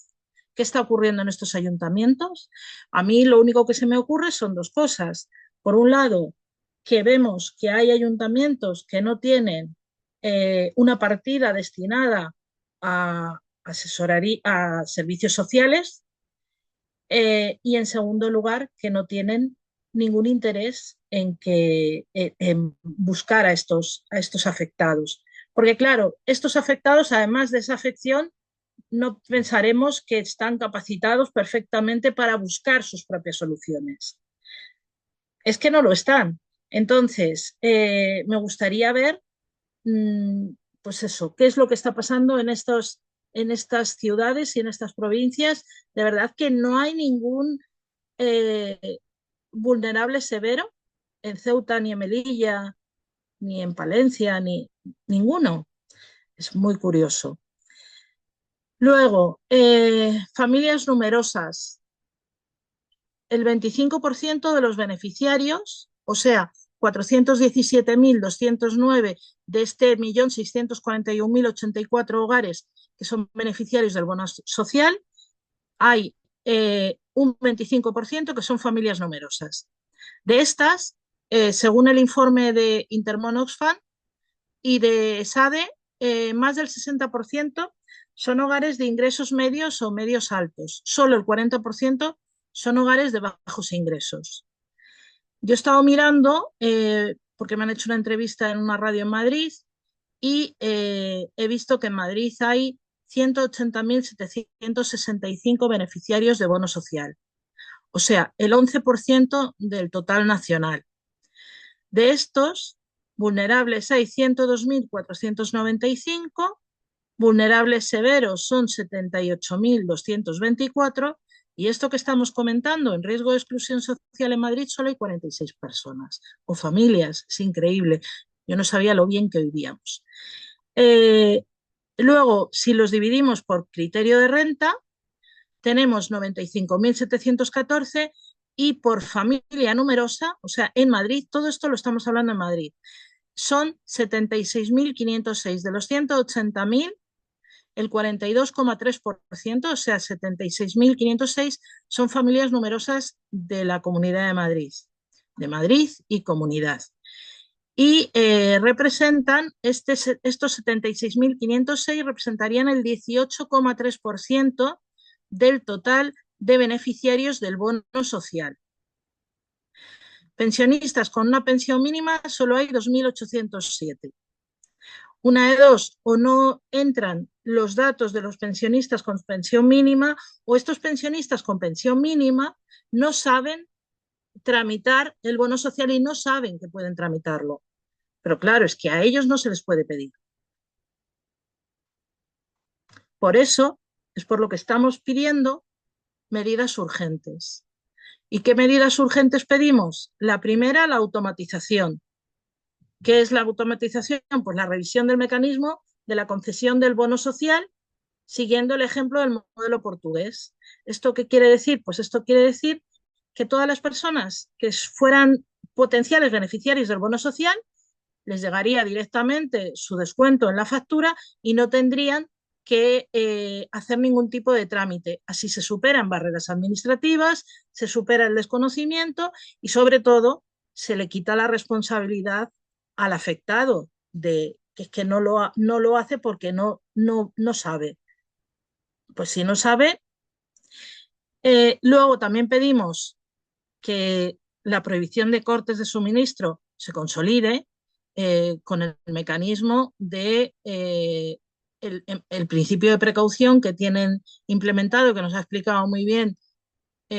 ¿Qué está ocurriendo en estos ayuntamientos? A mí lo único que se me ocurre son dos cosas. Por un lado, que vemos que hay ayuntamientos que no tienen una partida destinada a a servicios sociales, y en segundo lugar, que no tienen ningún interés en buscar a estos afectados. Porque claro, estos afectados, además de esa afección, no pensaremos que están capacitados perfectamente para buscar sus propias soluciones. Es que no lo están. Entonces, me gustaría ver, pues eso, qué es lo que está pasando en estas ciudades y en estas provincias. De verdad que no hay ningún eh, vulnerable severo en Ceuta, ni en Melilla, ni en Palencia, ni ninguno. Es muy curioso. Luego, familias numerosas. El 25% de los beneficiarios, o sea, 417.209 de este 1.641.084 hogares que son beneficiarios del bono social, hay un 25% que son familias numerosas. De estas, según el informe de Intermon Oxfam y de SADE, más del 60% son hogares de ingresos medios o medios altos. Solo el 40% son hogares de bajos ingresos. Yo he estado mirando, porque me han hecho una entrevista en una radio en Madrid, y he visto que en Madrid hay 180.765 beneficiarios de bono social, o sea, el 11% del total nacional. De estos, vulnerables hay 102.495, vulnerables severos son 78.224, y esto que estamos comentando, en riesgo de exclusión social en Madrid, solo hay 46 personas o familias. Es increíble. Yo no sabía lo bien que vivíamos. Luego, si los dividimos por criterio de renta, tenemos 95.714, y por familia numerosa, o sea, en Madrid, todo esto lo estamos hablando en Madrid, son 76.506. De los 180.000, el 42,3%, o sea, 76.506, son familias numerosas de la Comunidad de Madrid y Comunidad. Y representan, estos 76.506 representarían el 18,3% del total de beneficiarios del bono social. Pensionistas con una pensión mínima solo hay 2.807. Una de dos, o no entran los datos de los pensionistas con pensión mínima, o estos pensionistas con pensión mínima no saben tramitar el bono social y no saben que pueden tramitarlo. Pero claro, es que a ellos no se les puede pedir. Por eso es por lo que estamos pidiendo medidas urgentes. ¿Y qué medidas urgentes pedimos? La primera, la automatización. ¿Qué es la automatización? Pues la revisión del mecanismo de la concesión del bono social, siguiendo el ejemplo del modelo portugués. ¿Esto qué quiere decir? Pues esto quiere decir que todas las personas que fueran potenciales beneficiarios del bono social les llegaría directamente su descuento en la factura y no tendrían que hacer ningún tipo de trámite. Así se superan barreras administrativas, se supera el desconocimiento y, sobre todo, se le quita la responsabilidad al afectado de que es que no lo hace porque no sabe. Pues si no sabe. Luego también pedimos que la prohibición de cortes de suministro se consolide con el mecanismo de el principio de precaución que tienen implementado, que nos ha explicado muy bien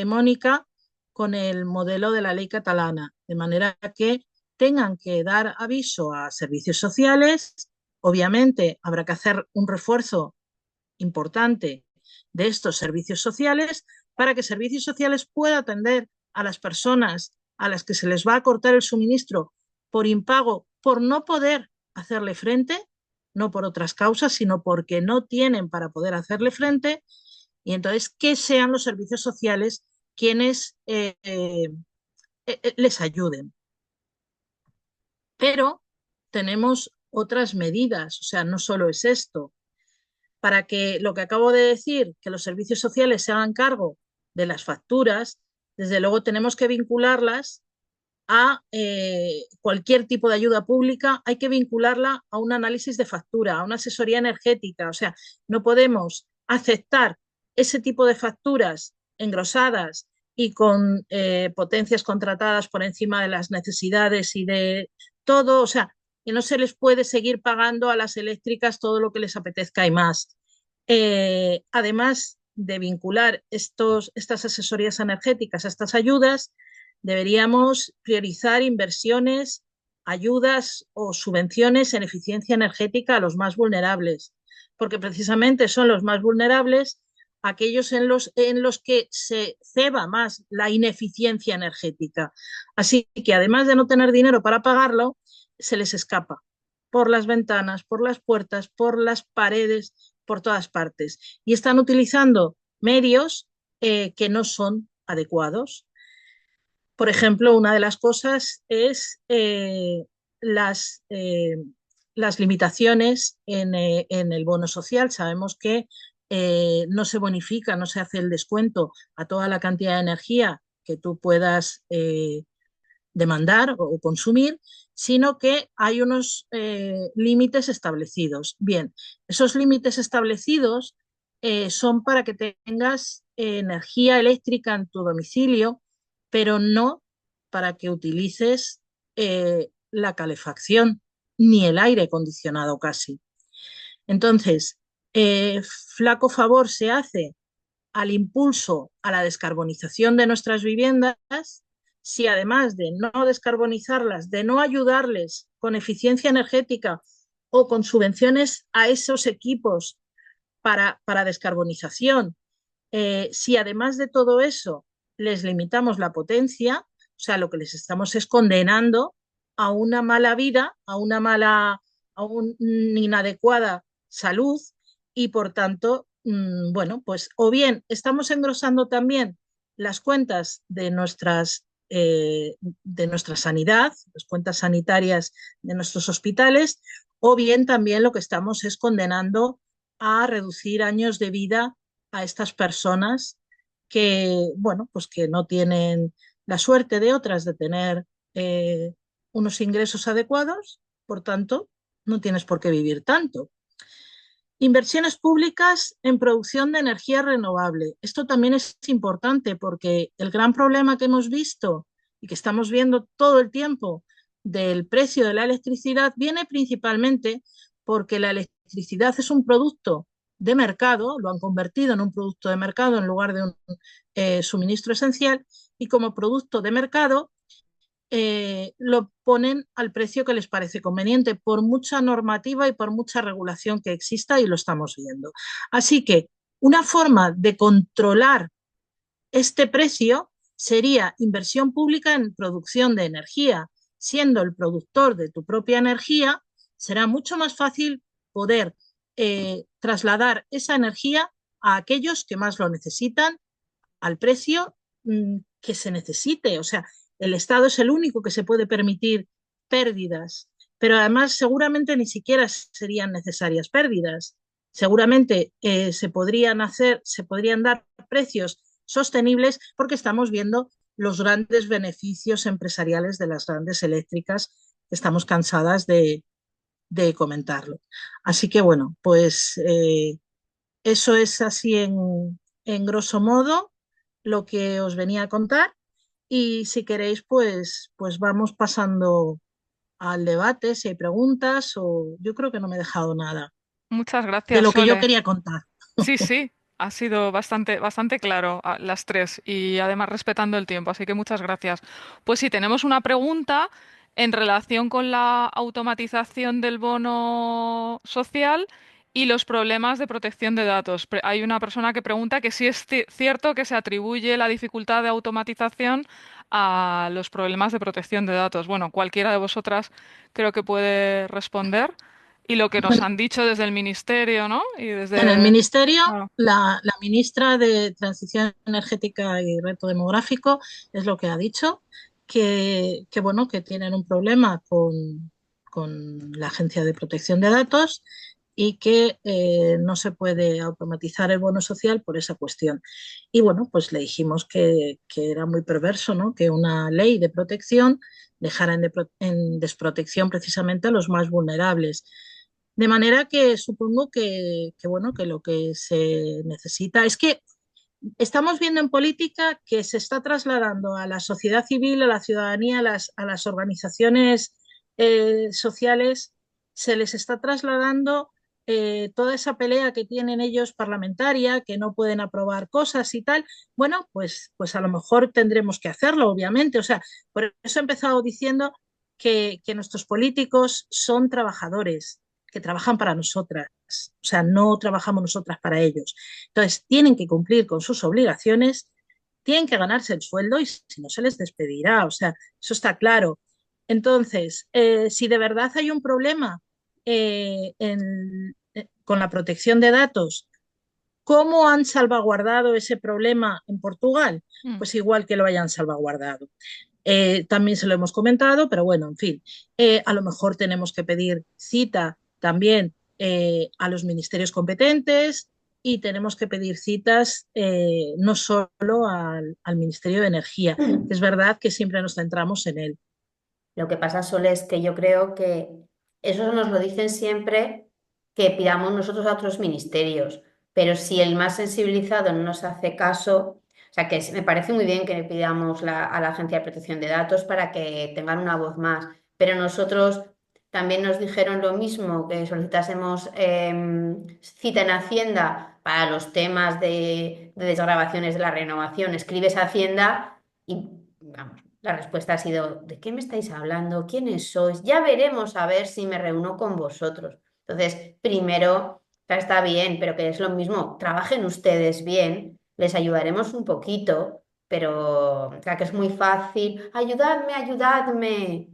Mónica, con el modelo de la ley catalana, de manera que tengan que dar aviso a servicios sociales. Obviamente habrá que hacer un refuerzo importante de estos servicios sociales para que servicios sociales pueda atender a las personas a las que se les va a cortar el suministro por impago, por no poder hacerle frente, no por otras causas, sino porque no tienen para poder hacerle frente, y entonces que sean los servicios sociales quienes les ayuden. Pero tenemos otras medidas, o sea, no solo es esto. Para que lo que acabo de decir, que los servicios sociales se hagan cargo de las facturas, desde luego tenemos que vincularlas a cualquier tipo de ayuda pública, hay que vincularla a un análisis de factura, a una asesoría energética. O sea, no podemos aceptar ese tipo de facturas engrosadas y con potencias contratadas por encima de las necesidades y de todo. O sea, que no se les puede seguir pagando a las eléctricas todo lo que les apetezca y más. Además de vincular estas asesorías energéticas a estas ayudas, deberíamos priorizar inversiones, ayudas o subvenciones en eficiencia energética a los más vulnerables, porque precisamente son los más vulnerables aquellos en los que se ceba más la ineficiencia energética. Así que además de no tener dinero para pagarlo, se les escapa por las ventanas, por las puertas, por las paredes, por todas partes. Y están utilizando medios que no son adecuados. Por ejemplo, una de las cosas es las, eh, las limitaciones en el bono social. Sabemos que no se bonifica, no se hace el descuento a toda la cantidad de energía que tú puedas demandar o consumir, sino que hay unos límites establecidos. Bien, esos límites establecidos son para que tengas energía eléctrica en tu domicilio, pero no para que utilices la calefacción ni el aire acondicionado casi. Entonces, flaco favor se hace al impulso a la descarbonización de nuestras viviendas si además de no descarbonizarlas, de no ayudarles con eficiencia energética o con subvenciones a esos equipos para descarbonización, si además de todo eso les limitamos la potencia, o sea, lo que les estamos es condenando a una mala vida, a una inadecuada salud y por tanto, bueno, pues o bien estamos engrosando también las cuentas de nuestra sanidad, las cuentas sanitarias de nuestros hospitales, o bien también lo que estamos es condenando a reducir años de vida a estas personas que, bueno, pues que no tienen la suerte de otras de tener unos ingresos adecuados, por tanto, no tienes por qué vivir tanto. Inversiones públicas en producción de energía renovable. Esto también es importante porque el gran problema que hemos visto y que estamos viendo todo el tiempo del precio de la electricidad viene principalmente porque la electricidad es un producto de mercado, lo han convertido en un producto de mercado en lugar de un suministro esencial, y como producto de mercado lo ponen al precio que les parece conveniente, por mucha normativa y por mucha regulación que exista, y lo estamos viendo. Así que una forma de controlar este precio sería inversión pública en producción de energía. Siendo el productor de tu propia energía, será mucho más fácil poder trasladar esa energía a aquellos que más lo necesitan al precio que se necesite. O sea, el Estado es el único que se puede permitir pérdidas, pero además seguramente ni siquiera serían necesarias pérdidas. Seguramente se podrían dar precios sostenibles porque estamos viendo los grandes beneficios empresariales de las grandes eléctricas. Estamos cansadas de comentarlo. Así que bueno, pues eso es así en grosso modo lo que os venía a contar, y si queréis pues vamos pasando al debate, si hay preguntas, o yo creo que no me he dejado nada Muchas de gracias, lo que yo Sole. quería contar. Sí, sí, ha sido bastante claro las tres y además respetando el tiempo, así que muchas gracias. Pues sí, tenemos una pregunta en relación con la automatización del bono social y los problemas de protección de datos. Hay una persona que pregunta que si es cierto que se atribuye la dificultad de automatización a los problemas de protección de datos. Bueno, cualquiera de vosotras creo que puede responder. Y lo que nos Bueno, han dicho desde el ministerio, ¿no? Y en el desde... Ministerio, Claro. la ministra de Transición Energética y Reto Demográfico es lo que ha dicho, que bueno, que tienen un problema con la Agencia de Protección de Datos y que no se puede automatizar el bono social por esa cuestión. Y bueno, pues le dijimos que era muy perverso, ¿no? Que una ley de protección dejara en desprotección precisamente a los más vulnerables. De manera que supongo bueno, que lo que se necesita es que estamos viendo en política que se está trasladando a la sociedad civil, a la ciudadanía, a las organizaciones sociales, se les está trasladando toda esa pelea que tienen ellos parlamentaria, que no pueden aprobar cosas y tal. Bueno, pues a lo mejor tendremos que hacerlo, obviamente. O sea, por eso he empezado diciendo que nuestros políticos son trabajadores, que trabajan para nosotras. O sea, no trabajamos nosotras para ellos. Entonces, tienen que cumplir con sus obligaciones, tienen que ganarse el sueldo y si no se les despedirá. O sea, eso está claro. Entonces, si de verdad hay un problema con la protección de datos, ¿cómo han salvaguardado ese problema en Portugal? Pues igual que lo hayan salvaguardado. También se lo hemos comentado, pero bueno, en fin, a lo mejor tenemos que pedir cita también a los ministerios competentes y tenemos que pedir citas no solo al Ministerio de Energía. Es verdad que siempre nos centramos en él. Lo que pasa, Sol, es que yo creo que eso nos lo dicen siempre que pidamos nosotros a otros ministerios, pero si el más sensibilizado no nos hace caso, o sea que me parece muy bien que le pidamos a la Agencia de Protección de Datos para que tengan una voz más, pero nosotros también nos dijeron lo mismo, que solicitásemos cita en Hacienda para los temas de desgravaciones de la renovación. Escribes a Hacienda y vamos. La respuesta ha sido, ¿de qué me estáis hablando? ¿Quiénes sois? Ya veremos a ver si me reúno con vosotros. Entonces, primero, está bien, pero que es lo mismo, trabajen ustedes bien, les ayudaremos un poquito, pero o sea, que es muy fácil, ayudadme, ayudadme.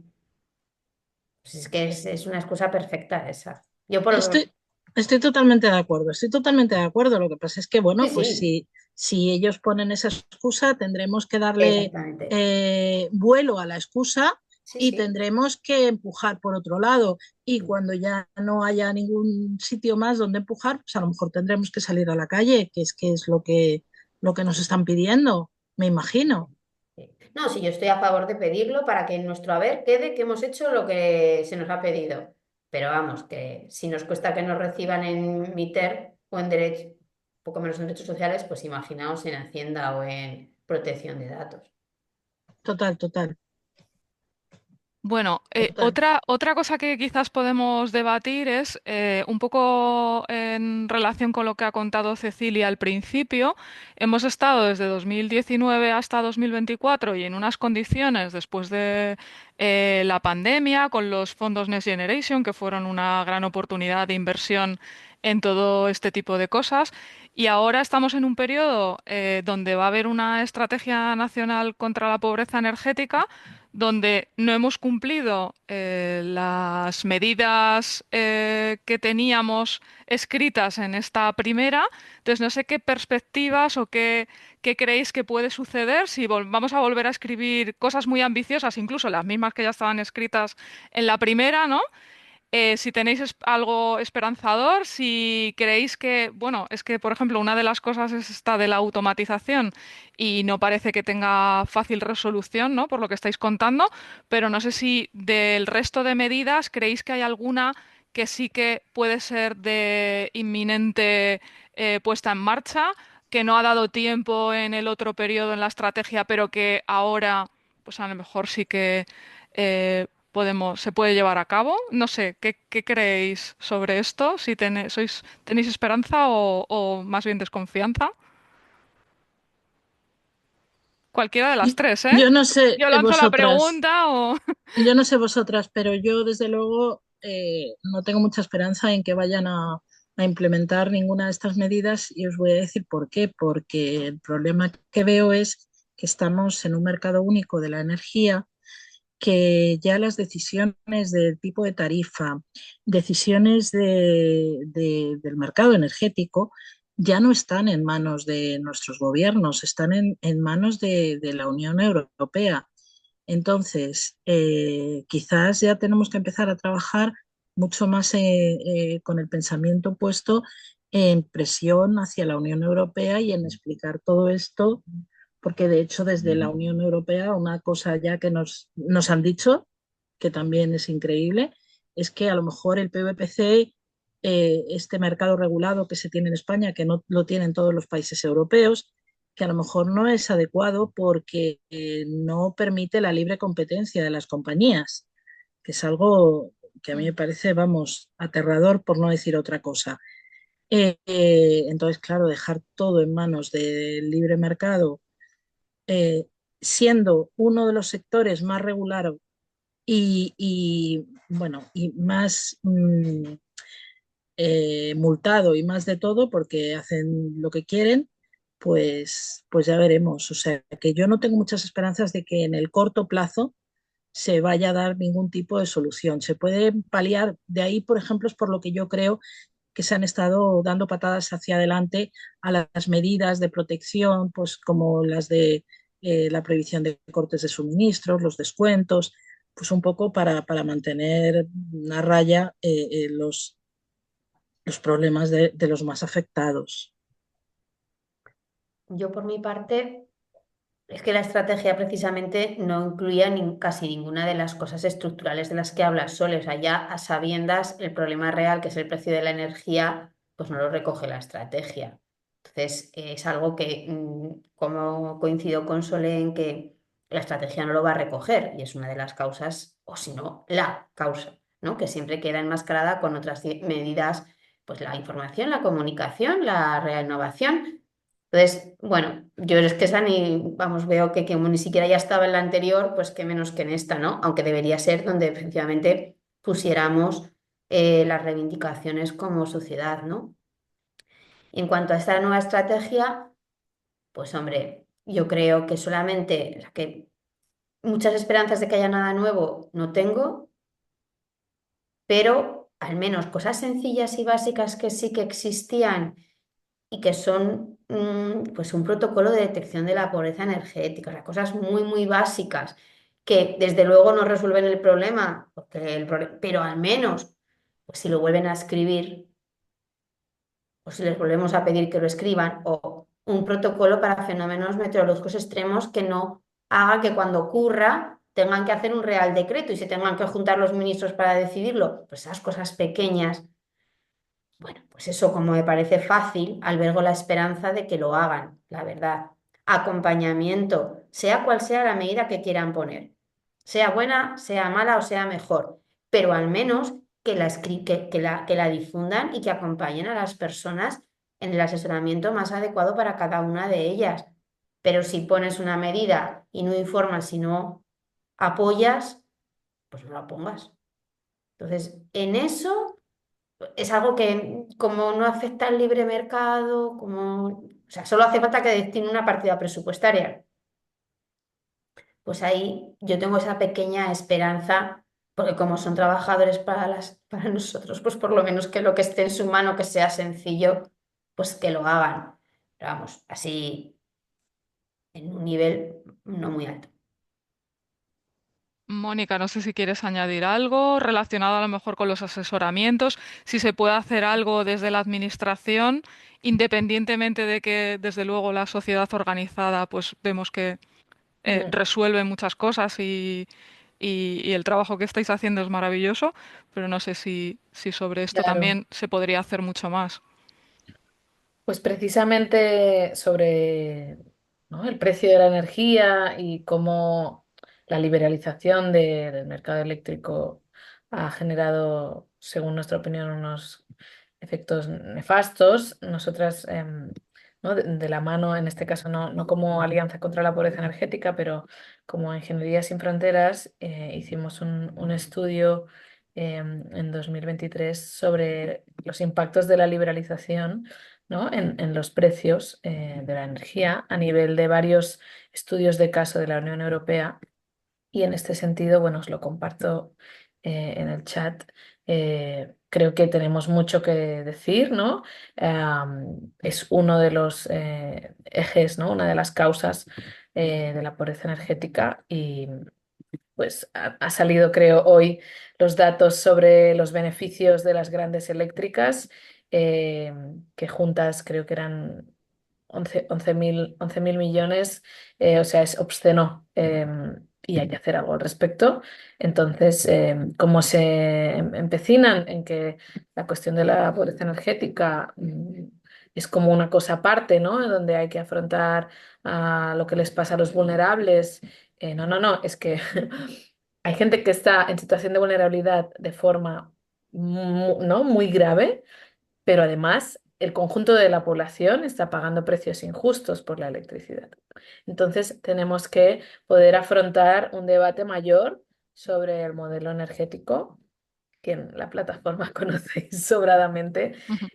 Pues es que es una excusa perfecta esa. Yo por... Estoy totalmente de acuerdo, estoy totalmente de acuerdo. Lo que pasa es que, Sí, bueno, pues sí, si ellos ponen esa excusa, tendremos que darle exactamente. vuelo a la excusa Sí, y sí. tendremos que empujar por otro lado. Y cuando ya no haya ningún sitio más donde empujar, pues a lo mejor tendremos que salir a la calle, que es lo que nos están pidiendo, me imagino. Sí. No, sí, yo estoy a favor de pedirlo para que en nuestro haber quede que hemos hecho lo que se nos ha pedido. Pero vamos, que si nos cuesta que nos reciban en MITER o en derecho, poco menos en derechos sociales, pues imaginaos en Hacienda o en protección de datos. Total, total, Bueno, total. otra cosa que quizás podemos debatir es un poco en relación con lo que ha contado Cecilia al principio. Hemos estado desde 2019 hasta 2024 y en unas condiciones después de la pandemia con los fondos Next Generation, que fueron una gran oportunidad de inversión en todo este tipo de cosas. Y ahora estamos en un periodo donde va a haber una estrategia nacional contra la pobreza energética donde no hemos cumplido las medidas que teníamos escritas en esta primera. Entonces, no sé qué perspectivas o qué creéis que puede suceder si vamos a volver a escribir cosas muy ambiciosas, incluso las mismas que ya estaban escritas en la primera, ¿no? Si tenéis algo esperanzador, si creéis que, bueno, es que, por ejemplo, una de las cosas es esta de la automatización y no parece que tenga fácil resolución, ¿no? Por lo que estáis contando, pero no sé si del resto de medidas creéis que hay alguna que sí que puede ser de inminente puesta en marcha, que no ha dado tiempo en el otro periodo en la estrategia, pero que ahora, pues a lo mejor sí que se puede llevar a cabo. No sé, ¿qué creéis sobre esto? Si tenéis esperanza o más bien desconfianza. Cualquiera de las tres, ¿eh? Yo no sé Yo lanzo la vosotras. pregunta o... Yo no sé vosotras, pero yo desde luego no tengo mucha esperanza en que vayan a implementar ninguna de estas medidas y os voy a decir por qué. Porque el problema que veo es que estamos en un mercado único de la energía, que ya las decisiones del tipo de tarifa, decisiones del mercado energético, ya no están en manos de nuestros gobiernos, están en manos de la Unión Europea. Entonces, quizás ya tenemos que empezar a trabajar mucho más con el pensamiento puesto en presión hacia la Unión Europea y en explicar todo esto, porque de hecho desde la Unión Europea una cosa ya que nos han dicho, que también es increíble, es que a lo mejor el PVPC, este mercado regulado que se tiene en España, que no lo tienen todos los países europeos, que a lo mejor no es adecuado porque no permite la libre competencia de las compañías, que es algo que a mí me parece, vamos, aterrador por no decir otra cosa. Entonces, claro, dejar todo en manos del libre mercado, eh, siendo uno de los sectores más regulados bueno, y más multado y más de todo porque hacen lo que quieren, pues ya veremos. O sea, que yo no tengo muchas esperanzas de que en el corto plazo se vaya a dar ningún tipo de solución. Se puede paliar, de ahí, por ejemplo, es por lo que yo creo que se han estado dando patadas hacia adelante a las medidas de protección, pues como las de la prohibición de cortes de suministros, los descuentos, pues un poco para mantener una raya los problemas de los más afectados. Yo por mi parte, es que la estrategia precisamente no incluía casi ninguna de las cosas estructurales de las que hablas Sol. O sea, ya a sabiendas el problema real, que es el precio de la energía, pues no lo recoge la estrategia. Entonces, es algo que, como coincido con Sole en que la estrategia no lo va a recoger y es una de las causas, o si no, la causa, ¿no? Que siempre queda enmascarada con otras medidas, pues la información, la comunicación, la reinnovación. Entonces, bueno, yo es que esa ni, vamos, veo que como ni siquiera ya estaba en la anterior, pues qué menos que en esta, ¿no? Aunque debería ser donde efectivamente pusiéramos las reivindicaciones como sociedad, ¿no? Y en cuanto a esta nueva estrategia, pues hombre, yo creo que solamente, o sea, que muchas esperanzas de que haya nada nuevo no tengo, pero al menos cosas sencillas y básicas que sí que existían y que son pues un protocolo de detección de la pobreza energética, o sea, cosas muy, muy básicas que desde luego no resuelven el problema, pero al menos pues, si lo vuelven a escribir o si les volvemos a pedir que lo escriban, o un protocolo para fenómenos meteorológicos extremos que no haga que cuando ocurra tengan que hacer un real decreto y se tengan que juntar los ministros para decidirlo, pues esas cosas pequeñas. Bueno, pues eso como me parece fácil, albergo la esperanza de que lo hagan, la verdad. Acompañamiento, sea cual sea la medida que quieran poner, sea buena, sea mala o sea mejor, pero al menos que la difundan y que acompañen a las personas en el asesoramiento más adecuado para cada una de ellas. Pero si pones una medida y no informas, si no apoyas, pues no la pongas. Entonces, en eso es algo que como no afecta al libre mercado, o sea, solo hace falta que destine una partida presupuestaria. Pues ahí yo tengo esa pequeña esperanza, porque como son trabajadores para nosotros, pues por lo menos que lo que esté en su mano, que sea sencillo, pues que lo hagan. Pero vamos, así en un nivel no muy alto. Mónica, no sé si quieres añadir algo relacionado a lo mejor con los asesoramientos, si se puede hacer algo desde la administración, independientemente de que desde luego la sociedad organizada pues vemos que Ujú. resuelve muchas cosas y el trabajo que estáis haciendo es maravilloso, pero no sé si sobre esto Claro. también se podría hacer mucho más. Pues precisamente sobre, ¿no?, el precio de la energía y cómo la liberalización del mercado eléctrico ha generado, según nuestra opinión, unos efectos nefastos. Nosotras, ¿no?, de la mano, en este caso no como Alianza contra la Pobreza Energética, pero como Ingeniería Sin Fronteras, hicimos un estudio en 2023 sobre los impactos de la liberalización, ¿no?, en los precios de la energía a nivel de varios estudios de caso de la Unión Europea. Y en este sentido, bueno, os lo comparto en el chat. Creo que tenemos mucho que decir, ¿no? Es uno de los ejes, ¿no?, una de las causas de la pobreza energética pues ha salido, creo, hoy los datos sobre los beneficios de las grandes eléctricas, eh, que juntas creo que eran 11.000 millones, o sea, es obsceno, y hay que hacer algo al respecto. Entonces, como se empecinan en que la cuestión de la pobreza energética es como una cosa aparte, ¿no? En donde hay que afrontar a lo que les pasa a los vulnerables. No, no, no, es que hay gente que está en situación de vulnerabilidad de forma ¿no? muy grave, pero además el conjunto de la población está pagando precios injustos por la electricidad. Entonces tenemos que poder afrontar un debate mayor sobre el modelo energético, que en la plataforma conocéis sobradamente, Ujú.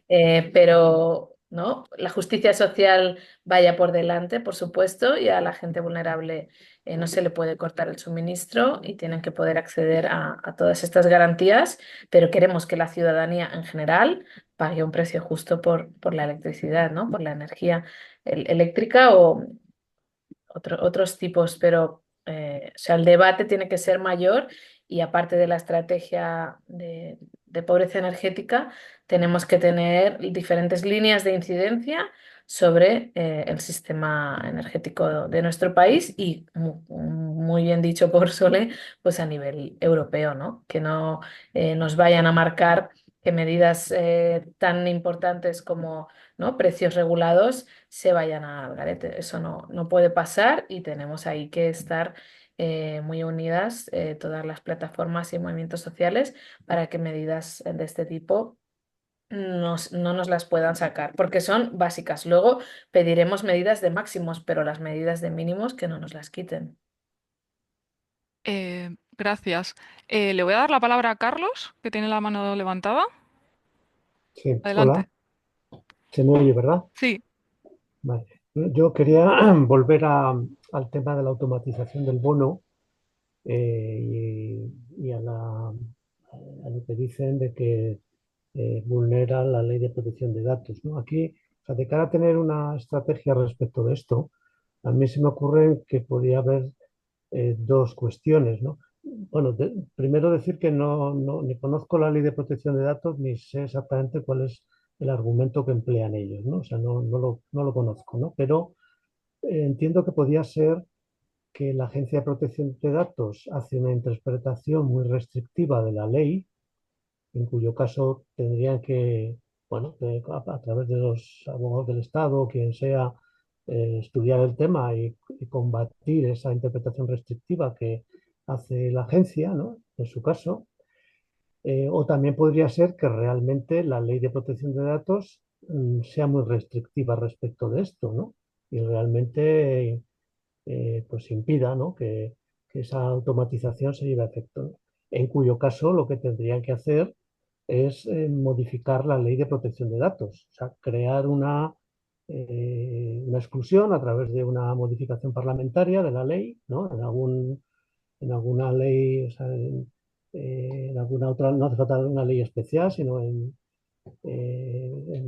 pero ¿no? La justicia social vaya por delante, por supuesto, y a la gente vulnerable no se le puede cortar el suministro y tienen que poder acceder a todas estas garantías, pero queremos que la ciudadanía en general pague un precio justo por la electricidad, ¿no? Por la energía eléctrica o otros tipos, pero o sea, el debate tiene que ser mayor y aparte de la estrategia de pobreza energética, tenemos que tener diferentes líneas de incidencia sobre el sistema energético de nuestro país y, muy bien dicho por Sole, pues a nivel europeo, ¿no? Que no nos vayan a marcar que medidas tan importantes como, ¿no? precios regulados se vayan al garete. Eso no puede pasar y tenemos ahí que estar muy unidas, todas las plataformas y movimientos sociales, para que medidas de este tipo no nos las puedan sacar, porque son básicas. Luego pediremos medidas de máximos, pero las medidas de mínimos que no nos las quiten. Gracias. Le voy a dar la palabra a Carlos, que tiene la mano levantada. Sí, Adelante. hola, se me oye, ¿verdad? Sí. Vale. Yo quería volver al tema de la automatización del bono y a lo que dicen de que vulnera la ley de protección de datos, ¿no? Aquí, o sea, de cara a tener una estrategia respecto de esto, a mí se me ocurre que podría haber dos cuestiones, ¿no? Bueno, primero decir que ni conozco la ley de protección de datos ni sé exactamente cuál es el argumento que emplean ellos, ¿no? O sea, no lo conozco, ¿no? Pero entiendo que podría ser que la Agencia de Protección de Datos hace una interpretación muy restrictiva de la ley, en cuyo caso tendrían que, bueno, a través de los abogados del Estado o quien sea, estudiar el tema y combatir esa interpretación restrictiva que hace la agencia, ¿no? En su caso. O también podría ser que realmente la ley de protección de datos sea muy restrictiva respecto de esto, ¿no? Y realmente pues impida, ¿no? que esa automatización se lleve a efecto, ¿no? En cuyo caso lo que tendrían que hacer es modificar la ley de protección de datos, o sea, crear una exclusión a través de una modificación parlamentaria de la ley, ¿no? En alguna ley, o sea, en alguna otra, no hace falta una ley especial, sino en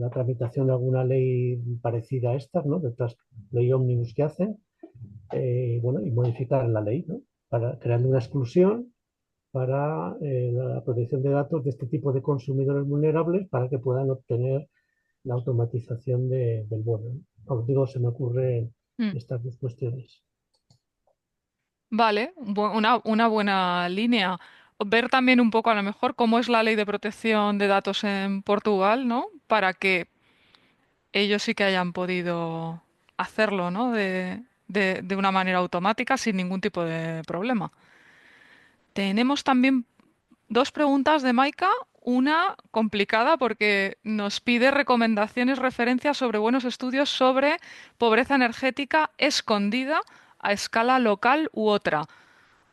la tramitación de alguna ley parecida a estas, ¿no? De otras ley ómnibus que hacen, bueno, y modificar la ley, ¿no? Para crear una exclusión para la protección de datos de este tipo de consumidores vulnerables para que puedan obtener la automatización del bono, ¿no? Os digo, se me ocurren Mm. estas dos cuestiones. Vale, una buena línea. Ver también un poco a lo mejor cómo es la ley de protección de datos en Portugal, ¿no? Para que ellos sí que hayan podido hacerlo, ¿no? De una manera automática sin ningún tipo de problema. Tenemos también dos preguntas de Maika. Una complicada porque nos pide recomendaciones, referencias sobre buenos estudios sobre pobreza energética escondida a escala local u otra.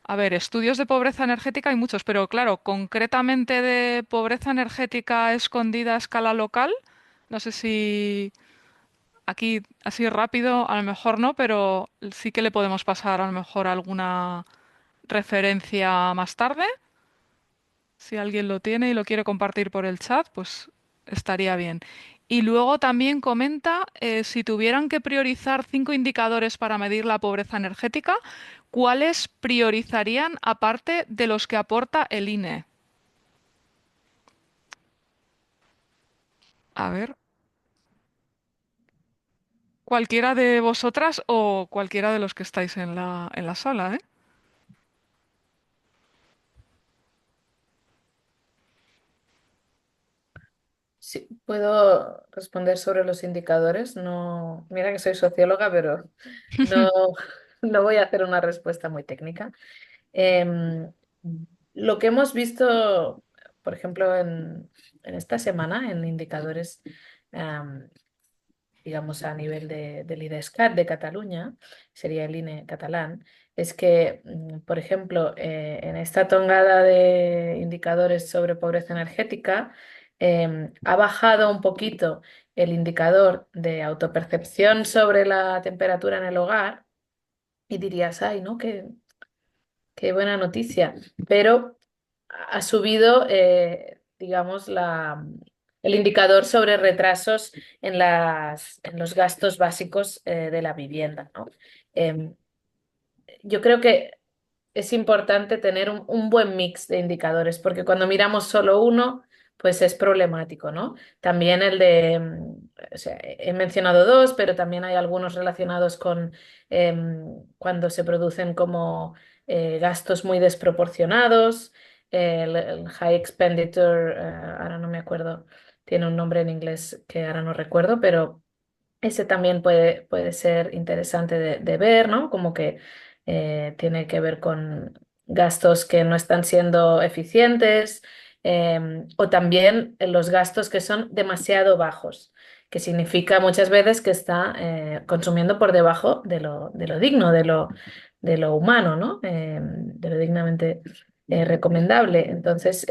A ver, estudios de pobreza energética hay muchos, pero claro, concretamente de pobreza energética escondida a escala local, no sé si aquí así rápido, a lo mejor no, pero sí que le podemos pasar a lo mejor alguna referencia más tarde. Si alguien lo tiene y lo quiere compartir por el chat, pues estaría bien. Y luego también comenta, si tuvieran que priorizar 5 indicadores para medir la pobreza energética, ¿cuáles priorizarían aparte de los que aporta el INE? A ver, cualquiera de vosotras o cualquiera de los que estáis en la sala, ¿eh? Sí, puedo responder sobre los indicadores. No, mira que soy socióloga, pero no, no voy a hacer una respuesta muy técnica. Em, lo que hemos visto, por ejemplo, en esta semana en indicadores, em, digamos, a nivel del IDESCAT de Cataluña, sería el INE catalán, es que, por ejemplo, en esta tongada de indicadores sobre pobreza energética, ha bajado un poquito el indicador de autopercepción sobre la temperatura en el hogar y dirías, ay, ¿no? Qué buena noticia. Pero ha subido, digamos, el indicador sobre retrasos en los gastos básicos de la vivienda, ¿no? Em, yo creo que es importante tener un buen mix de indicadores, porque cuando miramos solo uno, pues es problemático, ¿no? También o sea, he mencionado dos, pero también hay algunos relacionados con cuando se producen como gastos muy desproporcionados, el high expenditure, ahora no me acuerdo, tiene un nombre en inglés que ahora no recuerdo, pero ese también puede ser interesante de ver, ¿no? Como que tiene que ver con gastos que no están siendo eficientes, o también los gastos que son demasiado bajos, que significa muchas veces que está consumiendo por debajo de lo digno, de lo humano, ¿no? De lo dignamente recomendable. Entonces,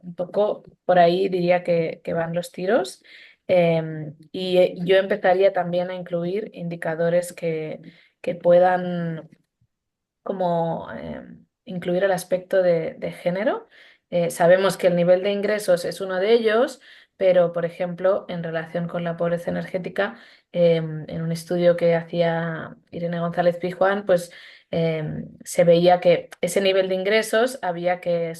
un poco por ahí diría que van los tiros. Yo empezaría también a incluir indicadores que puedan como incluir el aspecto de género. Sabemos que el nivel de ingresos es uno de ellos, pero por ejemplo, en relación con la pobreza energética, en un estudio que hacía Irene González Pijuán, pues se veía que ese nivel de ingresos había que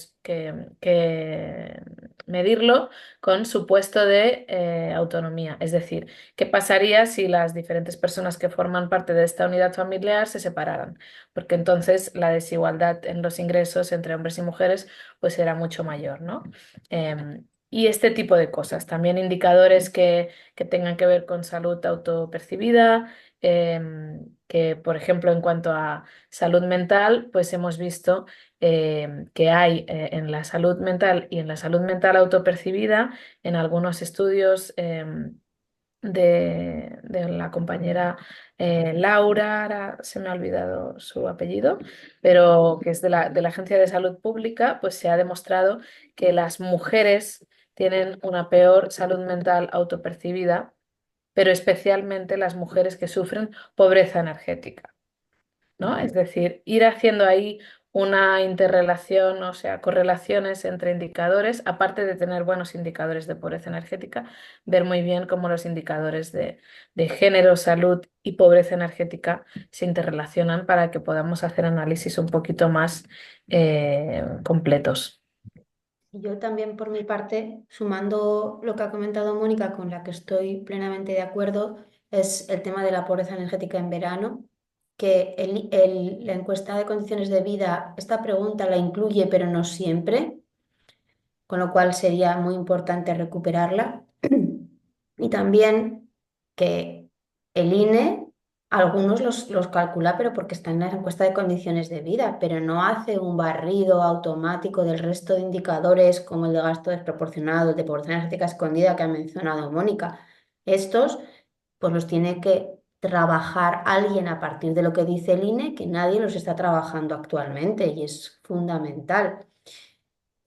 medirlo con su puesto de autonomía. Es decir, ¿qué pasaría si las diferentes personas que forman parte de esta unidad familiar se separaran? Porque entonces la desigualdad en los ingresos entre hombres y mujeres pues era mucho mayor, ¿no? Y este tipo de cosas, también indicadores que tengan que ver con salud autopercibida, que por ejemplo en cuanto a salud mental, pues hemos visto que hay en la salud mental y en la salud mental autopercibida, en algunos estudios de la compañera Laura, ahora se me ha olvidado su apellido, pero que es de la Agencia de Salud Pública, pues se ha demostrado que las mujeres tienen una peor salud mental autopercibida, pero especialmente las mujeres que sufren pobreza energética, ¿no? Es decir, ir haciendo ahí una interrelación, o sea, correlaciones entre indicadores, aparte de tener buenos indicadores de pobreza energética, ver muy bien cómo los indicadores de género, salud y pobreza energética se interrelacionan para que podamos hacer análisis un poquito más completos. Yo también, por mi parte, sumando lo que ha comentado Mónica, con la que estoy plenamente de acuerdo, es el tema de la pobreza energética en verano, que la encuesta de condiciones de vida, esta pregunta la incluye, pero no siempre, con lo cual sería muy importante recuperarla. Y también que el INE, algunos los calcula, pero porque está en la encuesta de condiciones de vida, pero no hace un barrido automático del resto de indicadores como el de gasto desproporcionado, el de pobreza energética escondida que ha mencionado Mónica. Estos, pues los tiene que trabajar alguien a partir de lo que dice el INE, que nadie los está trabajando actualmente y es fundamental.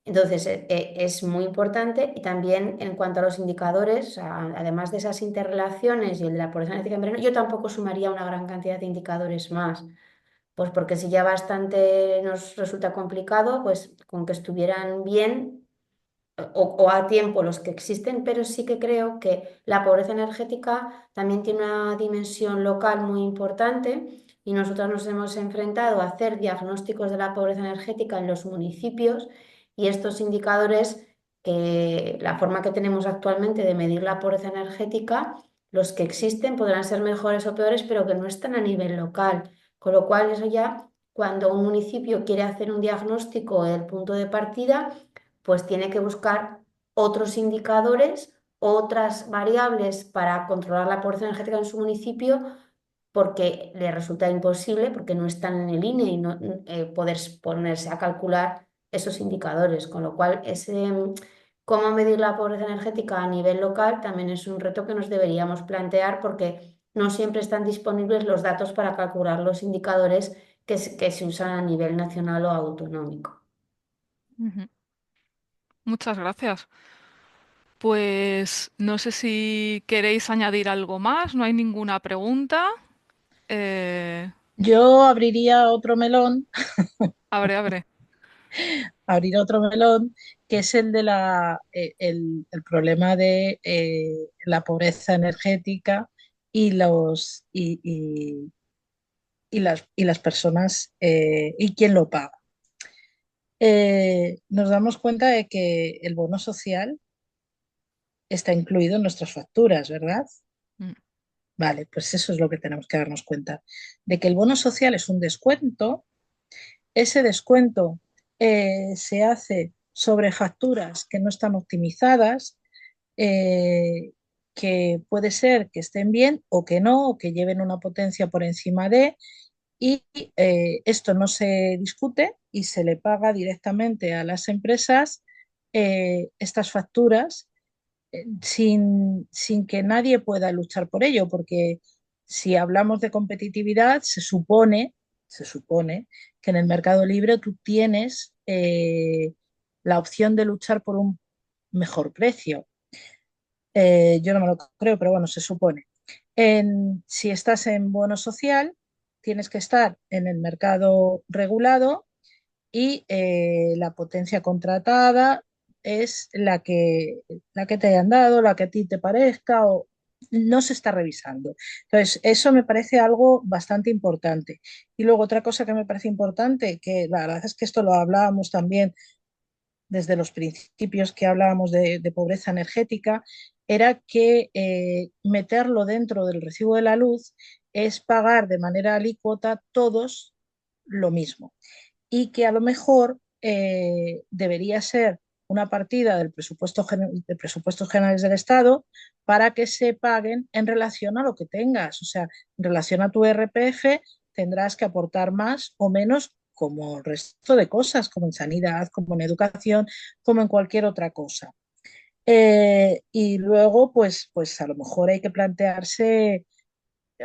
Entonces, es muy importante y también en cuanto a los indicadores, o sea, además de esas interrelaciones y el de la pobreza energética en verano, yo tampoco sumaría una gran cantidad de indicadores más, pues porque si ya bastante nos resulta complicado, pues con que estuvieran bien o a tiempo los que existen, pero sí que creo que la pobreza energética también tiene una dimensión local muy importante y nosotros nos hemos enfrentado a hacer diagnósticos de la pobreza energética en los municipios y estos indicadores, la forma que tenemos actualmente de medir la pobreza energética, los que existen podrán ser mejores o peores, pero que no están a nivel local. Con lo cual, eso ya, cuando un municipio quiere hacer un diagnóstico del punto de partida, pues tiene que buscar otros indicadores, otras variables para controlar la pobreza energética en su municipio, porque le resulta imposible, porque no están en el INE y no poder ponerse a calcular esos indicadores. Con lo cual, cómo medir la pobreza energética a nivel local también es un reto que nos deberíamos plantear, porque no siempre están disponibles los datos para calcular los indicadores que se usan a nivel nacional o autonómico. Ujú. Muchas gracias. Pues no sé si queréis añadir algo más, no hay ninguna pregunta. Eh, Yo abriría otro melón, abre. abrir otro melón, que es el de el problema de la pobreza energética y y las personas y quién lo paga. Nos damos cuenta de que el bono social está incluido en nuestras facturas, ¿verdad? Mm. Vale, pues eso es lo que tenemos que darnos cuenta, de que el bono social es un descuento. Ese descuento se hace sobre facturas que no están optimizadas, eh, que puede ser que estén bien o que no, o que lleven una potencia por encima de, y esto no se discute y se le paga directamente a las empresas estas facturas sin que nadie pueda luchar por ello, porque si hablamos de competitividad, se supone que en el mercado libre tú tienes la opción de luchar por un mejor precio. Yo no me lo creo, pero bueno, se supone. Si estás en bono social, tienes que estar en el mercado regulado y la potencia contratada es la que te hayan dado, la que a ti te parezca, o no se está revisando. Entonces, eso me parece algo bastante importante. Y luego otra cosa que me parece importante, que la verdad es que esto lo hablábamos también desde los principios que hablábamos de pobreza energética, era que meterlo dentro del recibo de la luz es pagar de manera alícuota todos lo mismo y que a lo mejor debería ser una partida de presupuestos generales del Estado para que se paguen en relación a lo que tengas. O sea, en relación a tu RPF tendrás que aportar más o menos como el resto de cosas, como en sanidad, como en educación, como en cualquier otra cosa. Y luego, pues a lo mejor hay que plantearse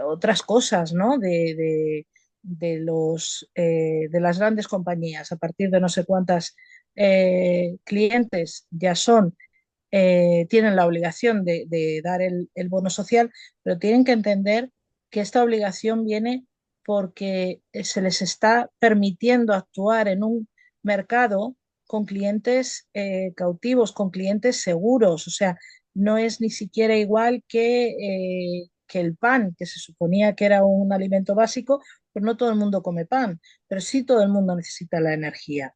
otras cosas, ¿no? De las grandes compañías, a partir de no sé cuántas clientes ya tienen la obligación de dar el bono social, pero tienen que entender que esta obligación viene porque se les está permitiendo actuar en un mercado con clientes cautivos, con clientes seguros. O sea, no es ni siquiera igual que el pan, que se suponía que era un alimento básico, pues no todo el mundo come pan, pero sí todo el mundo necesita la energía.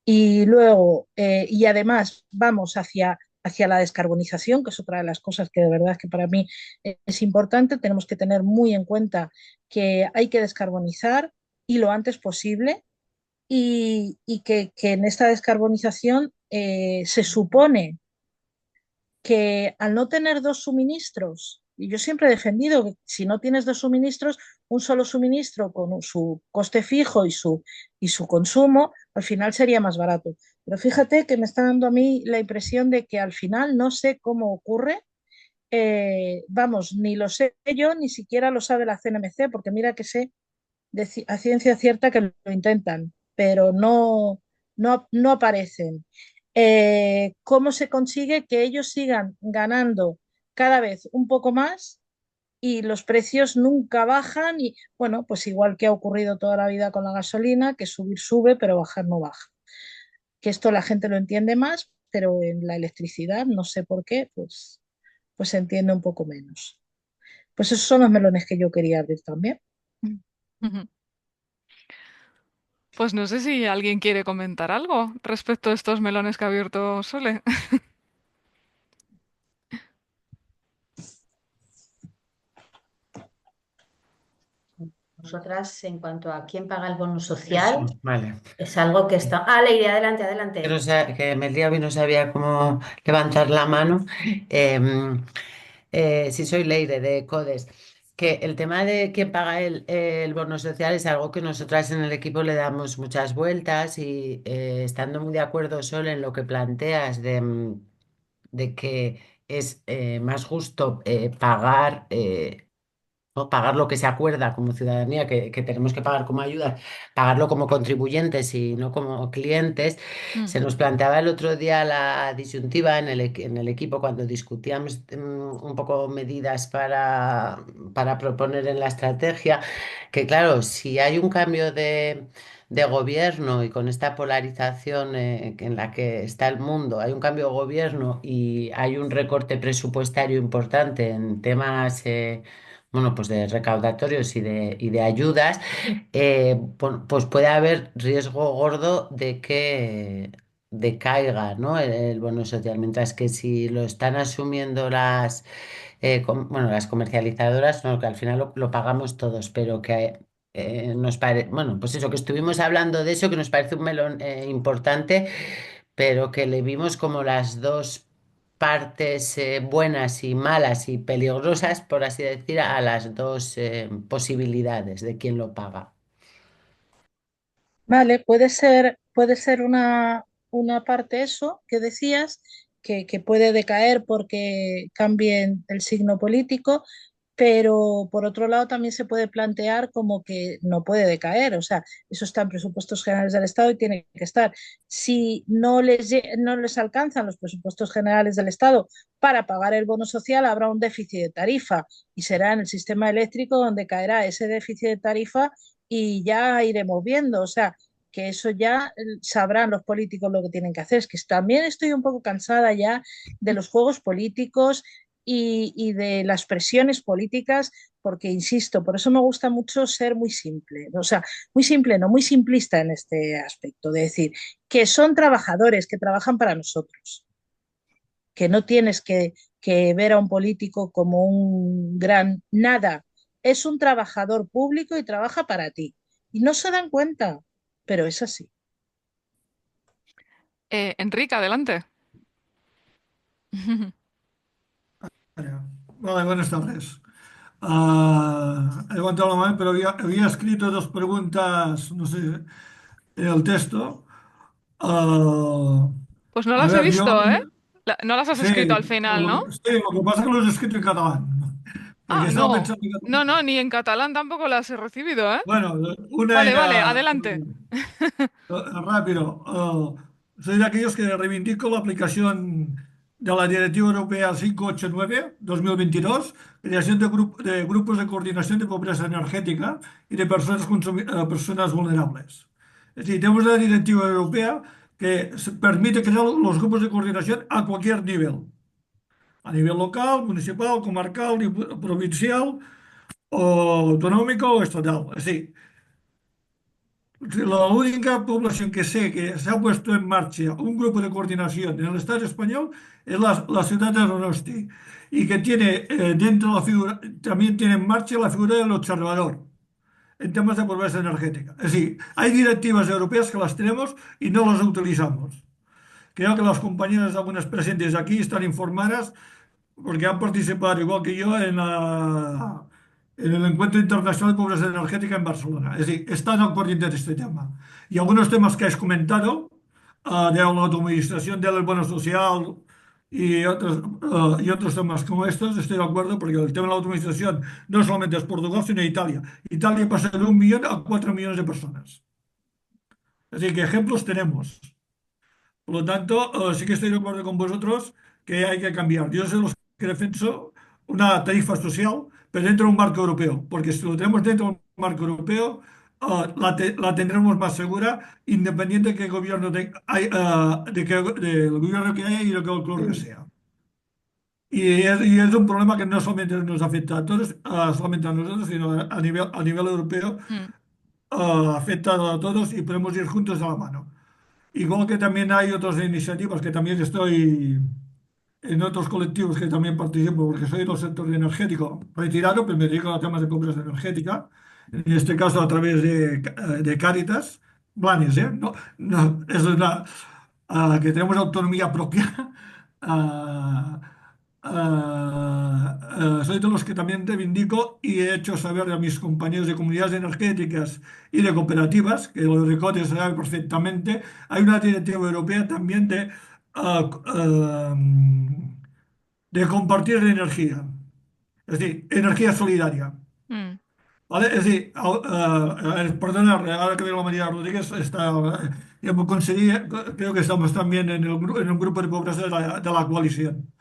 Y luego, y además vamos hacia la descarbonización, que es otra de las cosas que de verdad es que para mí es importante. Tenemos que tener muy en cuenta que hay que descarbonizar y lo antes posible y que en esta descarbonización se supone que al no tener dos suministros, y yo siempre he defendido que si no tienes dos suministros, un solo suministro con su coste fijo y su consumo, al final sería más barato. Pero fíjate que me está dando a mí la impresión de que al final no sé cómo ocurre. Vamos, ni lo sé yo, ni siquiera lo sabe la CNMC, porque mira que sé a ciencia cierta que lo intentan, pero no aparecen. ¿Cómo se consigue que ellos sigan ganando cada vez un poco más y los precios nunca bajan? Y bueno, pues igual que ha ocurrido toda la vida con la gasolina, que subir sube, pero bajar no baja. Que esto la gente lo entiende más, pero en la electricidad, no sé por qué, pues se entiende un poco menos. Pues esos son los melones que yo quería abrir también. Ujú. Pues no sé si alguien quiere comentar algo respecto a estos melones que ha abierto Sole. Nosotras, en cuanto a quién paga el bono Eso, social, vale. es algo que está... Ah, Leire, adelante, adelante. Que me he liado y no sabía cómo levantar la mano. Em, sí, soy Leire de Codes. Que el tema de quién paga el bono social es algo que nosotras en el equipo le damos muchas vueltas y estando muy de acuerdo solo en lo que planteas de que es más justo pagar. ¿No? Pagar lo que se acuerda como ciudadanía, que tenemos que pagar como ayuda, pagarlo como contribuyentes y no como clientes. Mm. Se nos planteaba el otro día la disyuntiva en el equipo cuando discutíamos un poco medidas para proponer en la estrategia, que claro, si hay un cambio de gobierno y con esta polarización en la que está el mundo, hay un cambio de gobierno y hay un recorte presupuestario importante en temas bueno, pues de recaudatorios y de ayudas, pues puede haber riesgo gordo de que decaiga, ¿no? El bono social, mientras que si lo están asumiendo bueno, las comercializadoras, no, que al final lo pagamos todos, pero que nos parece, bueno, pues eso, que estuvimos hablando de eso, que nos parece un melón importante, pero que le vimos como las dos partes buenas y malas y peligrosas, por así decir, a las dos posibilidades de quién lo paga. Vale, puede ser una parte eso que decías, que puede decaer porque cambie el signo político, pero por otro lado también se puede plantear como que no puede decaer, o sea, eso está en presupuestos generales del Estado y tiene que estar. Si no les alcanzan los presupuestos generales del Estado para pagar el bono social, habrá un déficit de tarifa y será en el sistema eléctrico donde caerá ese déficit de tarifa y ya iremos viendo, o sea, que eso ya sabrán los políticos lo que tienen que hacer. Es que también estoy un poco cansada ya de los juegos políticos y de las presiones políticas, porque insisto, por eso me gusta mucho ser muy simple, o sea, muy simple, no muy simplista en este aspecto, de decir que son trabajadores que trabajan para nosotros, que no tienes que ver a un político como un gran nada, es un trabajador público y trabaja para ti. Y no se dan cuenta, pero es así. Enrique, adelante. Vale, buenas tardes. He levantado la mano, pero había escrito dos preguntas, no sé, en el texto. Ah, Pues no a las he ver, yo visto, ¿eh? No las has sí, escrito al final, ¿no? sí, lo que pasa es que los he escrito en catalán, porque Ah, estaba no. pensando en No, catalán. no, ni en catalán tampoco las he recibido, ¿eh? Bueno, una Vale, vale, era adelante. rápido. Soy de aquellos que reivindico la aplicación de la Directiva Europea 589/2022, creación de grupos de coordinación de pobreza energética y de personas vulnerables. Es decir, tenemos una directiva europea que permite crear los grupos de coordinación a cualquier nivel, a nivel local, municipal, comarcal, provincial, o autonómico o estatal. Es decir, la única población que sé que se ha puesto en marcha un grupo de coordinación en el Estado español es la ciudad de Donosti y que tiene dentro de la figura, también tiene en marcha la figura del observador en temas de pobreza energética. Es decir, hay directivas europeas que las tenemos y no las utilizamos. Creo que las compañeras, algunas presentes aquí, están informadas porque han participado, igual que yo, en el Encuentro Internacional de Pobreza Energética en Barcelona. Es decir, están al corriente de este tema. Y algunos temas que has comentado, de la autoadministración del bono social y otros temas como estos, estoy de acuerdo, porque el tema de la autoadministración no solamente es Portugal, sino Italia. Italia pasa de 1 millón a 4 millones de personas. Es decir, que ejemplos tenemos. Por lo tanto, sí que estoy de acuerdo con vosotros que hay que cambiar. Yo soy los que defenso una tarifa social, pero dentro de un marco europeo, porque si lo tenemos dentro de un marco europeo, la tendremos más segura, independiente de qué gobierno del gobierno que haya y lo que el color que sea. y es un problema que no solamente nos afecta a todos, solamente a nosotros, sino a nivel europeo, Mm. afecta a todos y podemos ir juntos de la mano. Igual que también hay otras iniciativas que también estoy en otros colectivos que también participo, porque soy del sector energético retirado, pero me dedico a temas de pobreza energética, en este caso a través de Cáritas, Blanes, ¿eh? No, no, es una, que tenemos autonomía propia. Ah, soy de los que también reivindico y he hecho saber a mis compañeros de comunidades energéticas y de cooperativas, que lo de sabe perfectamente, hay una directiva europea también ah, ah, de compartir energía, es decir, energía solidaria. Mm. ¿Vale? Es decir, perdonad, ahora que veo a María Rodríguez, ya me conseguí, creo que estamos también en un grupo de pobreza de la coalición.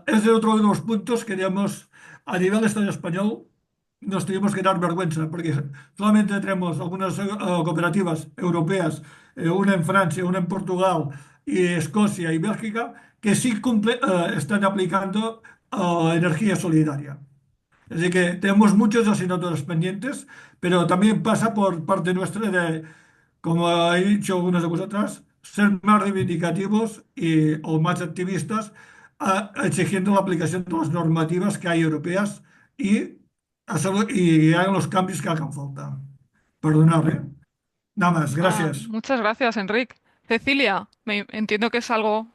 Ese es otro de los puntos que, digamos, a nivel Estado español nos tenemos que dar vergüenza, porque solamente tenemos algunas cooperativas europeas, una en Francia, una en Portugal, y Escocia y Bélgica, que sí están aplicando energía solidaria. Así que tenemos muchos asignaturas pendientes, pero también pasa por parte nuestra de, como ha dicho algunas de vosotras, ser más reivindicativos o más activistas, exigiendo la aplicación de las normativas que hay europeas y, y hagan los cambios que hagan falta. Perdonad, ¿eh? Nada más, gracias. Muchas gracias, Enric. Cecilia, entiendo que es algo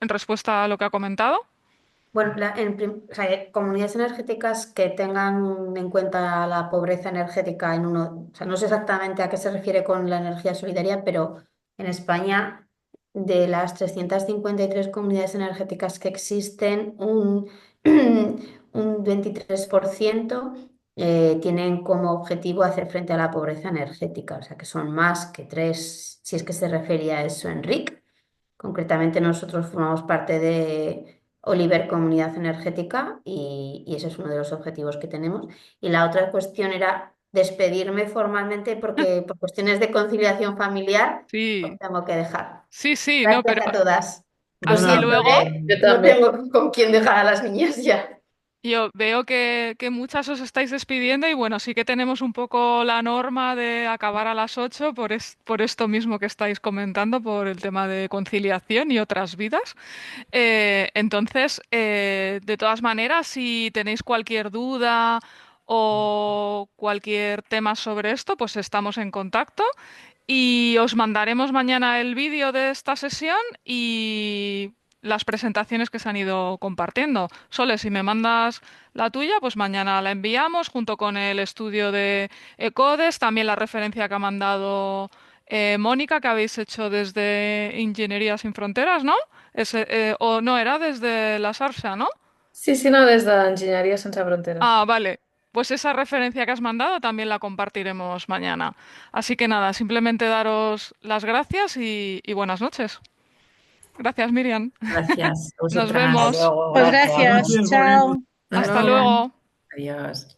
en respuesta a lo que ha comentado. Bueno, o sea, comunidades energéticas que tengan en cuenta la pobreza energética en uno, o sea, no sé exactamente a qué se refiere con la energía solidaria, pero en España, de las 353 comunidades energéticas que existen, un 23% tienen como objetivo hacer frente a la pobreza energética, o sea, que son más que tres, si es que se refería a eso, Enric. Concretamente nosotros formamos parte de Oliver Comunidad Energética y ese es uno de los objetivos que tenemos. Y la otra cuestión era despedirme formalmente porque por cuestiones de conciliación familiar os Sí, tengo que dejar. sí, sí, no, pero Gracias a todas. Lo así siento, luego ¿eh? Yo No también. tengo con quién dejar a las niñas ya. yo veo que muchas os estáis despidiendo y bueno, sí que tenemos un poco la norma de acabar a las 8 por esto mismo que estáis comentando, por el tema de conciliación y otras vidas. Entonces, de todas maneras, si tenéis cualquier duda o cualquier tema sobre esto, pues estamos en contacto y os mandaremos mañana el vídeo de esta sesión y las presentaciones que se han ido compartiendo. Sole, si me mandas la tuya, pues mañana la enviamos junto con el estudio de ECODES, también la referencia que ha mandado Mónica, que habéis hecho desde Ingeniería Sin Fronteras, ¿no? O no, era desde la SARSA, ¿no? Sí, sí, no, desde Enginyeria Sense Fronteres. Ah, vale. Pues esa referencia que has mandado también la compartiremos mañana. Así que nada, simplemente daros las gracias y buenas noches. Gracias, Miriam. Gracias a Nos vosotras. Hasta vemos. luego, Pues gracias. Buenas gracias, noches, chao. Hasta Hasta luego. luego. Adiós.